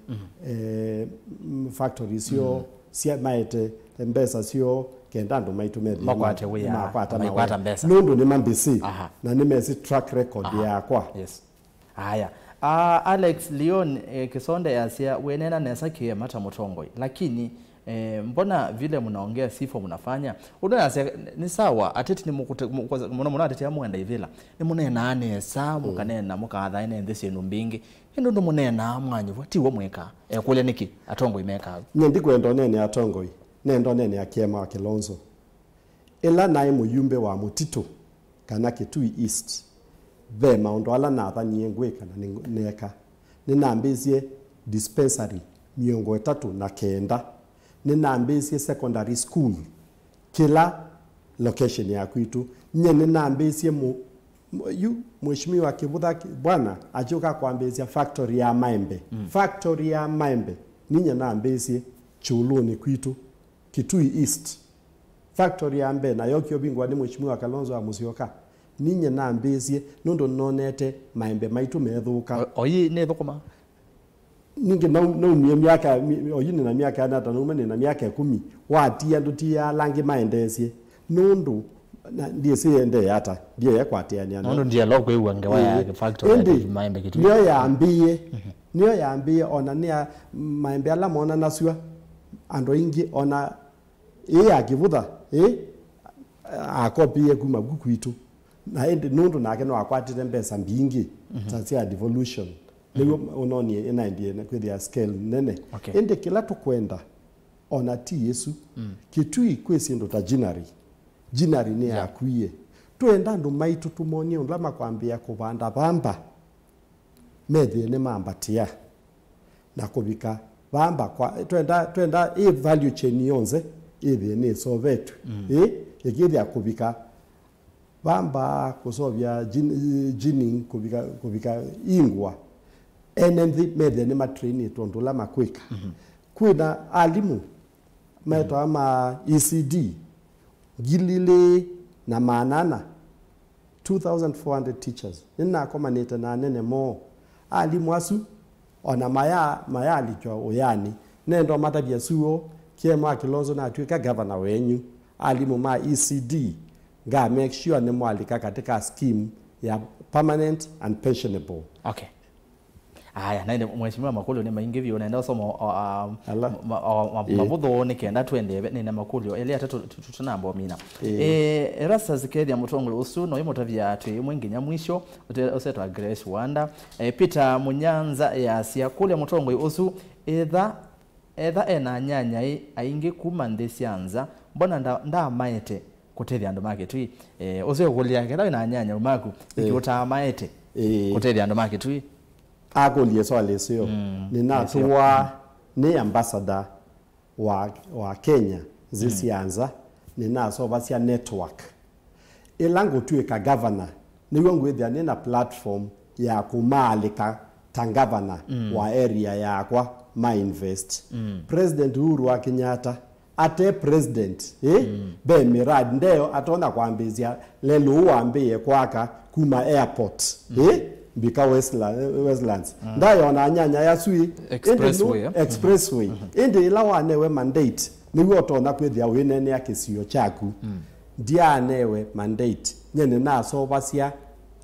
factories yo sia maete mbesa sio kenda ndo maitumedi makwate we makwata mbesa nundu ni mambisi na nimesi track record yakwa haya Alex Leon Kisonde yasia wenena nesa Kiema ta Mutongoi lakini mbona vile mnaongea sifo mnafanya unaona ni sawa ateti ni muna ateti amwenda ivila ni munena anesa mukanena mukathaine ndisi numbingi ndo munena mwanyu ti wo mweka kule niki Atongoi meka nyendi kwendo nene Atongoi nendo nene ya Kiema wa Kilonzo ela nae muyumbe wa Mutito kana Kitui East ve maundo ala na athanie ngweka na neka ninambizie dispensary miongo 39 ninambizie secondary school kila location ya kwitu nye ninambizie mheshimiwa Kibudha bwana ajoka kuambizia factory ya maembe factory ya maembe ninye naambizie chuluni kwitu Kitui East factory ya mbe na yokyo bingwa ni mheshimiwa Kalonzo wa Musyoka ninye naambizie nondo nonete maembe maitu methuka oyi ne thukuma ninge no miaka oyini na miaka na tanume na miaka 10 watia ndutia langi maendesie nundu na ndiye siende hata ndiye yakwatiania nundu ndiye logo iwange wa factory ya maembe Kitui niyo yaambie ona nia maembe ala mona nasua ando ingi ona akivutha akopie kuma gukwitu na ende nundu nake no akwatire mbesa mbingi tasia devolution leo unoni ina ndiye na kwithia scale nene ende kila tukwenda ona ti Yesu Kitui kwesindo ta jinari ni akwiye twenda ndu maitu tumonie ndama kwambia kubanda bamba medhi ne mambatia na kubika bamba kwa twenda e value chain yonze ibe ne so vetu yekiri akubika bamba kusovya jining kubika ingwa enenthi medhi ne matrain tondula makwika kwina alimu meto ama ECD gilile na manana 2,400 teachers nina komanete na nene mo alimu asu ona maya alichwa oyani nendo matabia suo Kiema Kilonzo na tuika governor wenyu alimu ma ECD ga make sure ne mwalika katika scheme ya permanent and pensionable. Okay. Aya naende mheshimiwa Makulio ni maingivi unaenda somo mabudho ni kenda twende ni na Makulio ele atatu tutunambo mina rasa zikedi ya mutongole usuno yimotavya atu mwinginya mwisho usetwa Grace Wanda Peter Munyanza ya sia kule mutongole usu edha ena nyanya aingi kumandesi anza mbona nda maete kutethya andu make twi uzo kulia kenda ena nyanya umaku ikiota maete kutethya andu make twi agolie so alesio nina tuwa ni ambassador wa Kenya zisianza nina so basia network elango tueka governor niwe ngwethia nina platform ya kumalika tangavana wa area yakwa ma invest president Uhuru wa Kenyatta ate president be miradi ndeo atona kwambizia lelo uambie kwaka kuma airport bika Westlands ndayo na nyanya ya sui expressway indi ilawane we mandate niwe otona kwethia winene ya kisio chaku ndianewe mandate nyene naso basia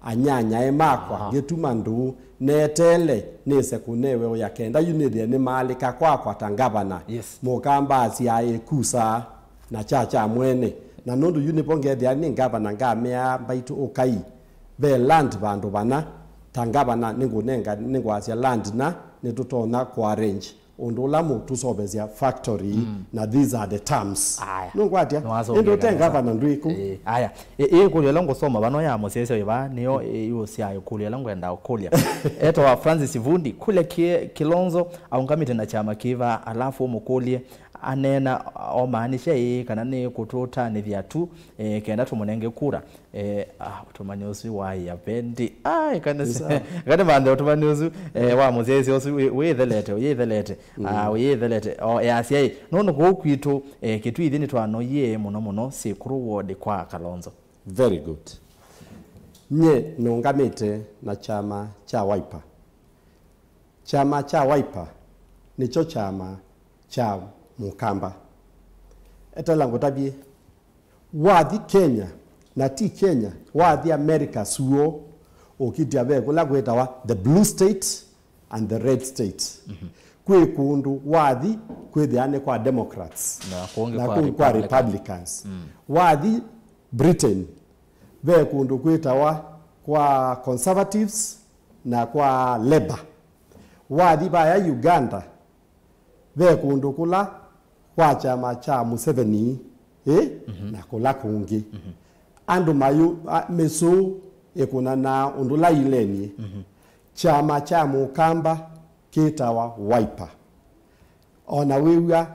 anyanya emakwa getuma ndu netele nese kunewe oyakenda yunithia ni malika kwa tangavana mukamba asia ekusa na chacha mwene na nundu yunipongethia ni ngavana ngamea baitu okai be land bandu bana tangavana ninguasia land na nitutona kwa arrange undula mutu sobezia factory na these are the terms nungwatia ndo tengavana ndwiku aya kulia longo soma bano ya mosese iba niyo yusia kulia longo enda okulia eto wa Francis Vundi kule Kilonzo aungamite na chama kiva alafu mukulie anena omaanisha kana ne kutota ni vyatu kenda tumunenge kura tumanyosi wa ya bendi kana bande tumanyosi wa muzezi osi we the letter yasia nono go kwito Kitui thini twano ye muno sikuru ward kwa Kalonzo. Very good. Nye nungamite na chama cha Wiper. Chama cha Wiper nicho chama cha Mukamba. Etalango tabi wathi Kenya na ti Kenya wathi America suo okitia be kula gwetawa the blue state and the red state. Kwe kundu wathi kwethiane kwa Democrats na kwa Republicans wathi Britain be kundu kwetawa kwa Conservatives na kwa Labour wathi baya Uganda be kundu kula kwa chama cha Museveni na kula kungi andu mayu meso ekuna na undula ileni chama cha Mukamba kitawa Wiper ona wiwa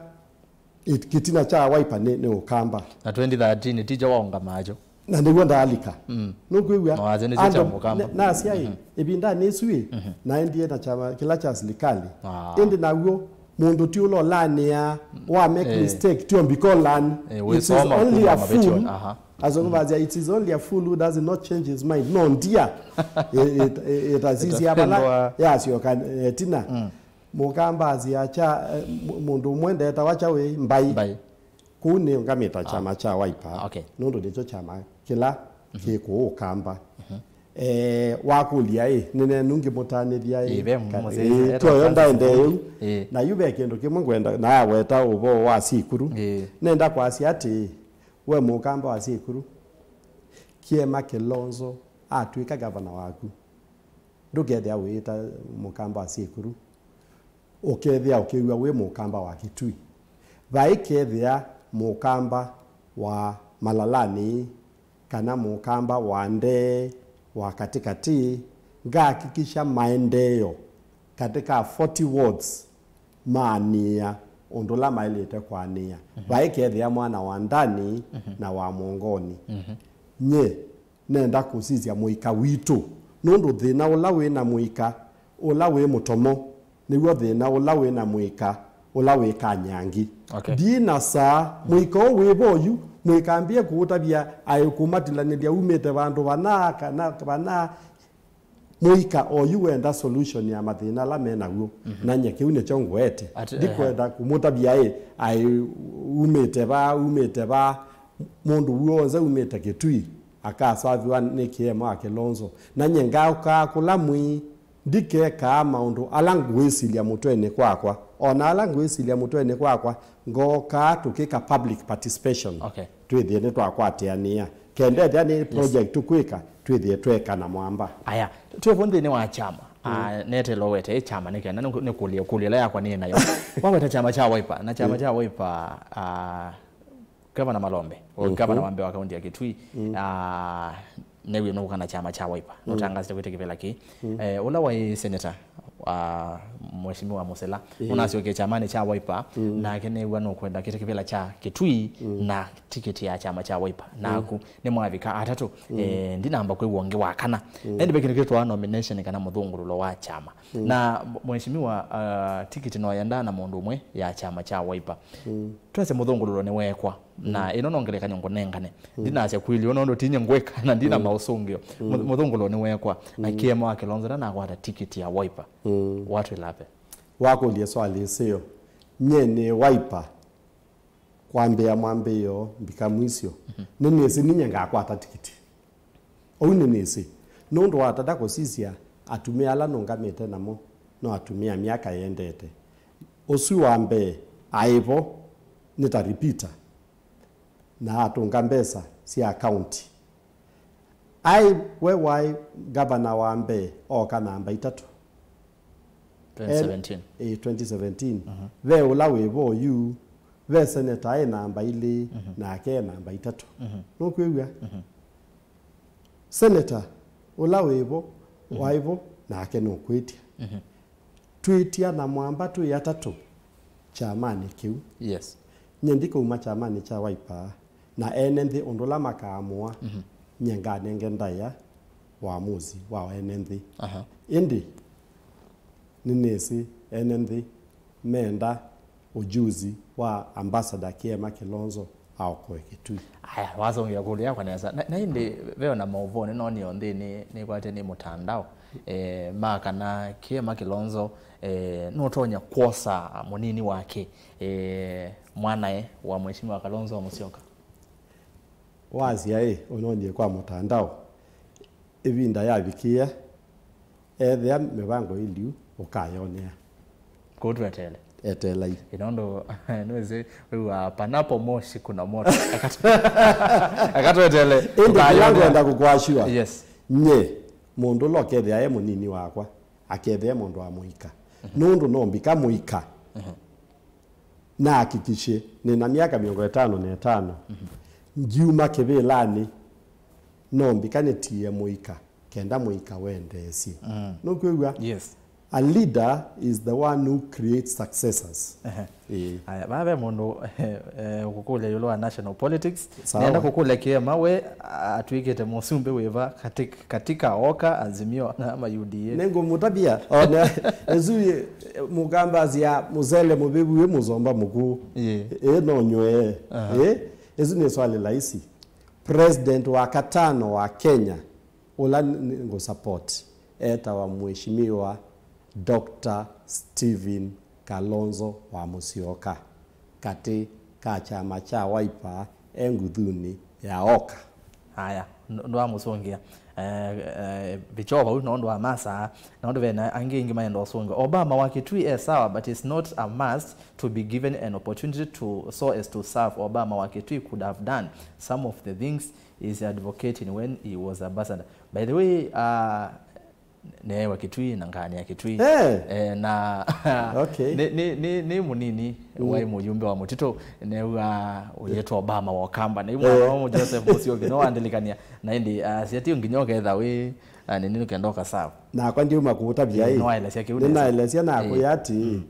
kitina cha Wiper ne Ukamba na 2013 tija waonga majo na ndiwo ndalika nokwiwa mawaze ni cha Mukamba na asiai ebinda nesui na ndie na chama kila cha serikali indi nawo mundu ti ulo lania wa make mistake ti ombiko lan it's only a fool as over it is only a fool who does not change his mind no ndia it azizia abala yes you can tina Mukamba aziacha mundu mwende tawacha we mbai kune ngameta chama cha Wiper nondo ndicho chama kila kiko Ukamba wakulia nene nungi mutaniria to ndaende na yube kendo kimwe ngwenda na weta ubo wa sikuru nenda kwa asiati we Mukamba wa sikuru Kiema Kilonzo atwika governor waku ndugethia wita Mukamba wa sikuru okethia okiwa we Mukamba wa Kitui vaikethia mukamba wa Malalani kana mukamba wa Ndee wa katikati ngahakikisha maendeleo katika 40 wards maania ondola mailete kwa nia vaikethia mwana wa ndani na wa mongoni nye nenda kusizia muika witu nundu thina ula wina muika ula wi mutomo niwo thina ula wina muika ula wi kanyangi dina sa muika wi boyu muika ambie kuutabia ayikumatilanilia umete bandu bana muika oyu wenda solution ya mathina la menaguo na nyeke une chongwete ndikwenda kumutabia umete ba mundu wonze umete Kitui akasaviwa ni Kiema Kilonzo na nyenga ukakula mwi ndike ka maundu alangwesilia mutwene kwakwa ona alangwesilia mutwene kwakwa ngoka tukika public participation twithie ni twakwatiania kende yani project tukwika twithie tweka na mwamba aya twevondi ni wa chama nete lowete chama ni kana ni kulia yakwa ni nayo waweta chama cha Wiper na chama cha Wiper Gavana Malombe o Gavana Wambe wa kaunti ya Kitui newe no kana chama cha Wiper no tangaza kwete kivela ki ula wa senator mheshimiwa Musela unasio ke chama cha Wiper na kene wano kwenda kete kivela cha Kitui na tiketi ya chama cha Wiper na ku ne mwavika atatu ndinamba kwe wonge wakana ndi bekene ketwa nomination kana muthungululo wa chama na mheshimiwa tiketi no yanda na mundu umwe ya chama cha Wiper twese muthungululo ne wekwa na inonongeleka nyongo nengane ndinase kwili onondo tinye ngweka na ndina mausungio muthungulo ni wekwa na Kiema wa Kilonzo na kwata tiketi ya Wiper watu ilape wako liye swali sio nyene Wiper kwambia mwambio bikamwisio nenesi ninye ngakwata tiketi ou nenesi nondo watada kosisia atumia ala nongamete namo no atumia miaka yendete osu wambe aivo nitaripita na atunga mbesa si account why Gavana Wambe oka namba 3 2017 ve ula webo you ve senator namba ile na ke namba 3 no kwegwa senator ula webo waivo na ke no kwetia tweetia na mwamba tu ya 3 chamani kiu nyendiko uma chamani cha Wiper na enenthi ondola makaamua nyenga nengenda ya waamuzi wa enenthi indi ninesi enenthi menda ujuzi wa ambassador Kiema Kilonzo au kwa Kitui aya wazongea kulia kwa nesa na indi veo na mauvone no ni ondi ni kwate ni mutandao maka na Kiema Kilonzo no tonya kosa munini wake mwanae wa mheshimiwa Kilonzo wa Musyoka wazia onondie kwa mutandao evinda yabikia ethia mibango iliu ukayonea kutwetele etela inondo nweze wa panapo moshi kuna moto akatwetele ukayonea kukwashua nye mundu lokethia munini wakwa akethia mundu wa muika nundu nombika muika na hakikishe nina miaka 55 ngiuma kevelani nombika netie muika kenda muika wendesi no kwegwa a leader is the one who creates successors aya babe mundu ukukule yulo wa national politics nenda kukule Kiema we atwikete musumbe weva katika oka azimio ama UDA nengo mutabia ona ezuye mugamba zia muzele mubebu we muzomba muku no nywe ezu ni swali laisi president wa katano wa Kenya ula ngo support eta wa mheshimiwa Dr. Stephen Kalonzo wa Musyoka kati ka chama cha Wiper enguthuni ya oka haya ndo amusongia bichoba uno ndo amasa ndo vena angingi maendo songa Obama wa Kitui sawa but it's not a must to be given an opportunity to so as to serve. Obama wa Kitui could have done some of the things he's advocating when he was ambassador. By the way ne wa Kitui na ngani ya Kitui na okay ni munini wa mujumbe wa Mutito ne wa uletwa Obama wa Kamba na mwana wa Joseph Musio gino andelikania na ndi siati nginyoka etha we nini kendoka sawa na kwa ndio makuta bia hii na elesia na kuyati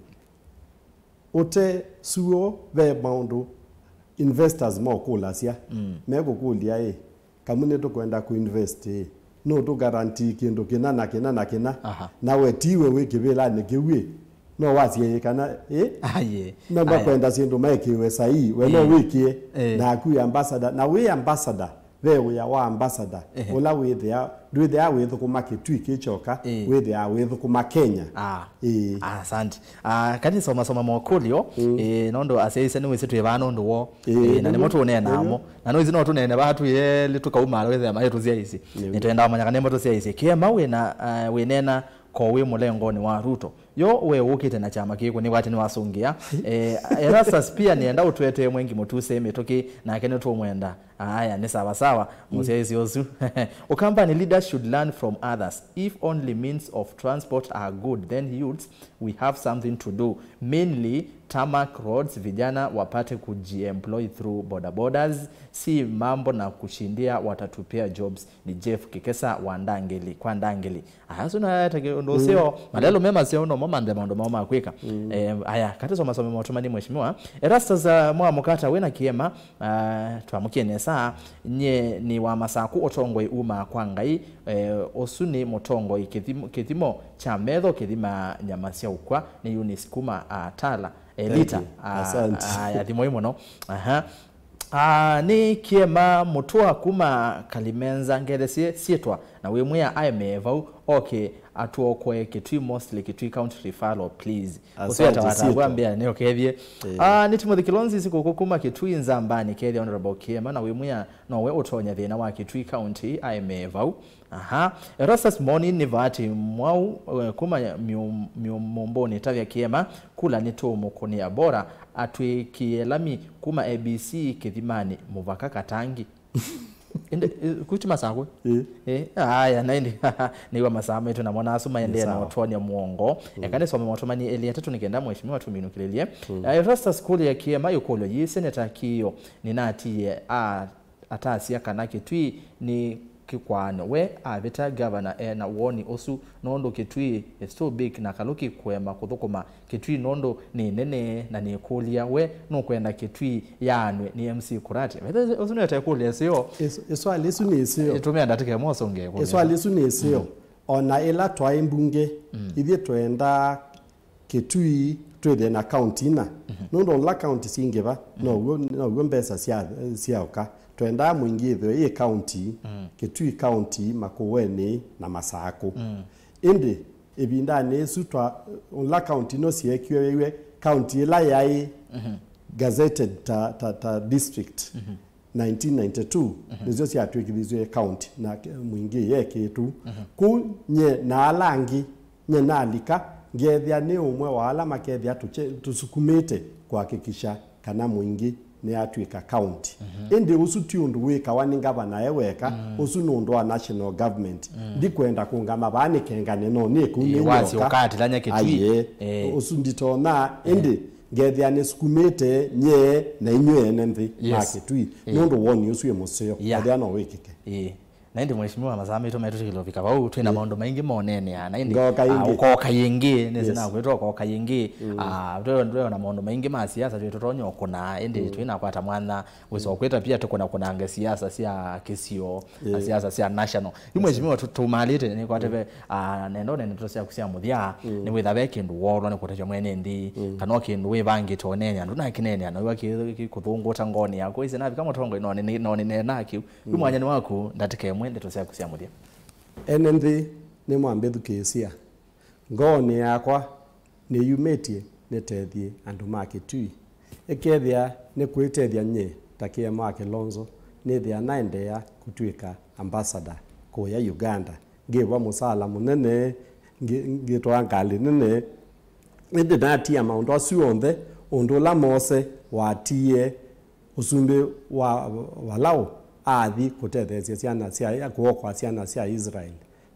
ote suo ve maundu investors mo kulasia mego kulia kamune to kwenda kuinvest no to guarantee kindu kina na wetiwe wikibila nikiwe no wasie kana no bakwenda sindu maikiwe sahi we no wikie na ku ambassador na we ambassador we ya wa ambassador ola we there with kuma Kitui kichoka we there with kuma Kenya asante kani soma mokulio nondo aseise ni wese twebana ndo wo na ni moto one namo na no izino tunene batu ye litukauma wethe mayetu cia ici nitwenda manyaka ne moto cia ici Kiema we nena ko we mulengoni wa Ruto yo we ukite na chama kiko ni wati ni wasungia Erastus pia nienda utwete mwengi mutuse metoki na kene to mwenda aya ni sawa musezi ozu Ukamba ni leaders should learn from others. If only means of transport are good, then youths we have something to do, mainly tarmac roads, vijana wapate kujiemploy through borders, si mambo na kushindia watatupia jobs. Ni Jeff Kikesa wa Ndangeli kwa Ndangeli ahaso na ndo sio madalo mema sio no mama ndema ndo mama kweka aya katizo masomo motumani mheshimiwa Erastus mwa mukata wena Kiema twamukie nesa nye ni wa masaku otongoi uma kwa ngai osuni motongoi kithimo cha medho kithima nyamasia ukwa ni Eunice kuma tala lita ya thimo imono ni Kiema mutua kuma Kalimenza ngeresie sietwa na we mwya aimevau okay atuokwe Kitui mostly Kitui county referral please usiata watagwambia ne okethie ni Timothy Kilonzo siko kuma Kitui Nzambani kethie honorable Kiema na we mwya no we utonya thina wa Kitui county aimevau Erastus morning ni vati mwau kuma miomboni tavya Kiema kula nito mokonia bora atwikielami kuma ABC kithimani muvaka katangi kuti masako aya naindi ni wa masama yetu na mwana asuma ende na watu wa muongo yakane soma watu mani elia tatu nikenda mheshimiwa tuminukilelie Erastus school ya Kiema yokolo yi senator Kiyo ninatiye atasia kana Kitui ni kikwano we aveta governor na woni osu nondo Kitui is so big na kaluki kwema kuthukuma Kitui nondo ni nene na ni kulia we no kwenda Kitui yanwe ni MC Kurati osu neta kulia sio eso alisu ni sio tumia ndatike mosonge eso alisu ni sio ona ela twa imbunge ithie twenda Kitui twethe na county na nondo la county singeva no mbesa cia oka twenda mwingitho hii county Kitui county Makueni na Masako indi ebinda nesutwa la county no siekwe county la yai gazetted ta district 1992 nizo cia twikithizwe county na mwingi yeke tu kunye na alangi nye na alika ngethia ni umwe wa ala makethia tusukumite kuhakikisha kana mwingi ni atwika county indi usuti undu wika wani Ungavana eweka usu nundu wa national government ndi kwenda kungama bani kengane no ni kuni wasi wakati lanya Kitui usu nditona indi ngethia ni sukumite nye na inywe enenthi na Kitui nundu woni usu yemuseo adia no wikike na ndi mheshimiwa mazame to metu kilovika bau twina maondo maingi monene na ndi ukoka yingi nezina kwetwa ukoka yingi ndo na maondo maingi ma siasa twetu tonyo kuna ndi twina kwata mwana wiso kweta pia tukona kunanga siasa sia kisio siasa sia national mheshimiwa tumalite ni kwateve nendo nene to sia kusia muthia ni withabe kindu wolo ni kuteja mwene ndi kana kindu we bangi tonene andu na kinene na waki kuthunguta ngoni yako izi na kama tongo no ni naki mwanya ni wako ndatike mwende tosea kusia muthia enenthi ni mwambethu kisia ngoni yakwa ni yumetie netethie andu ma Kitui ekethia ni kwitethia nye takia ma Kilonzo ni thia naendea kutwika ambassador kuya Uganda ngiwa musala munene ngitwa ngali nene ndi natia maundu acio onthe undu la mose watie usumbe wa walao athi kutethesia ciana cia kuokwa ciana cia Israel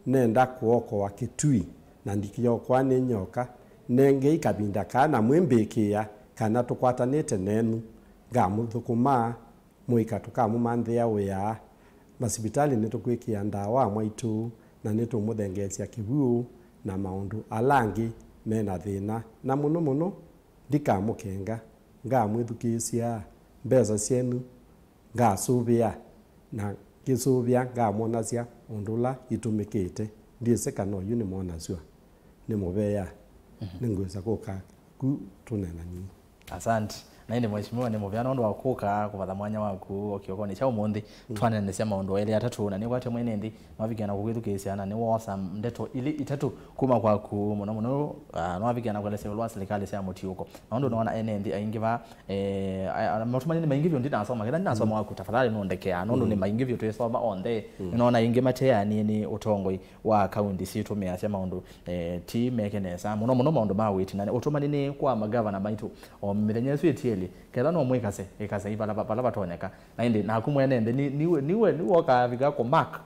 nenda kuoko wa Kitui na ndikio kwa ni nyoka nenge ikabinda kana mwembekia kana tukwatanite nenu ngamuthukuma muika tukamumandhia wea masibitali nitukwikia ndawa mwaitu na nitumuthengecia kibu na maundu alangi mena thina na muno ndikamukenga ngamwithukisia mbesa cienu ngasubia na kisubia ngamonacia undula itumikite ndiese no yu ni mona cio ni mubeya ningweza kuka ku tunenani. Asante. Na indi mheshimiwa ni muvyana ndo wakuka kuvatha mwanya waku okiokoni cha umuthi twanenesia maundu eli atatu na ni gwate mwene ndi mavigana kugithukisiana ni wosa ndeto ili itatu kuma kwaku muno no mavigana kwelese lwa serikali cia mutiuko na ndo naona ene ndi aingiva matumani ni maingivyo ndi nasoma kila nasoma waku tafadhali no ndekea ndo ni maingivyo twesoma onde naona ingi matea ni utongoi wa county situ meacia maundu ti mekenesa muno maundu mawiti na utumani ni kwa magavana baitu o mithenya sweti kela no mwikase ikase ivala batonyeka na indi na kumwene ndi niwe woka viga ko mark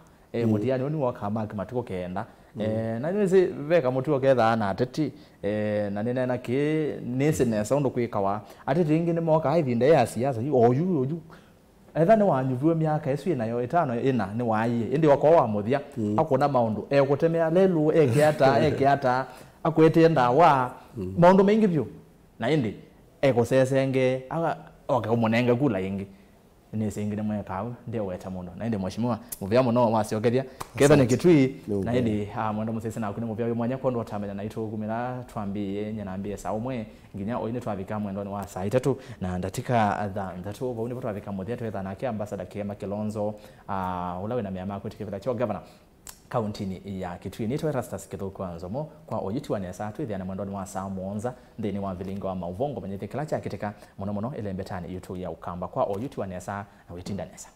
mutiani ni woka mark matuko kenda na niweze veka mutuo ketha na ateti na nene na ki nese ne sound kwikawa ateti ingi ni moka ivinda ya siasa oyu etha ni wanyuvue miaka esu nayo itano ina ni waie indi wako wa muthia akona maundu gutemea lelu ekiata akwete ndawa maundu maingi byo na indi ekosesenge okamunenge kula ingi ni singine mwe kawe ndio weta muno na inde mheshimiwa muvya muno wasiokethia ketha ni Kitui na indi mwendo musese na kuni muvya mwanya kondo watamenya na itu gumira twambie nyanambie sa umwe nginya oine twavika mwendo wa saa 3 na ndatika ndatu bauni twavika muthia twetha na ambassador Kiema Kilonzo ulawe na miama kwetu kivita cho governor kaunti ya Kitui ni Erastus Kilonzo mo kwa oyiti wanesa twithiana mwendo wa saa monza ndeni wa vilingo wa mauvongo manyete kila cha kiteka muno elembetani yutu ya ukamba kwa oyiti wanesa na witinda nesa.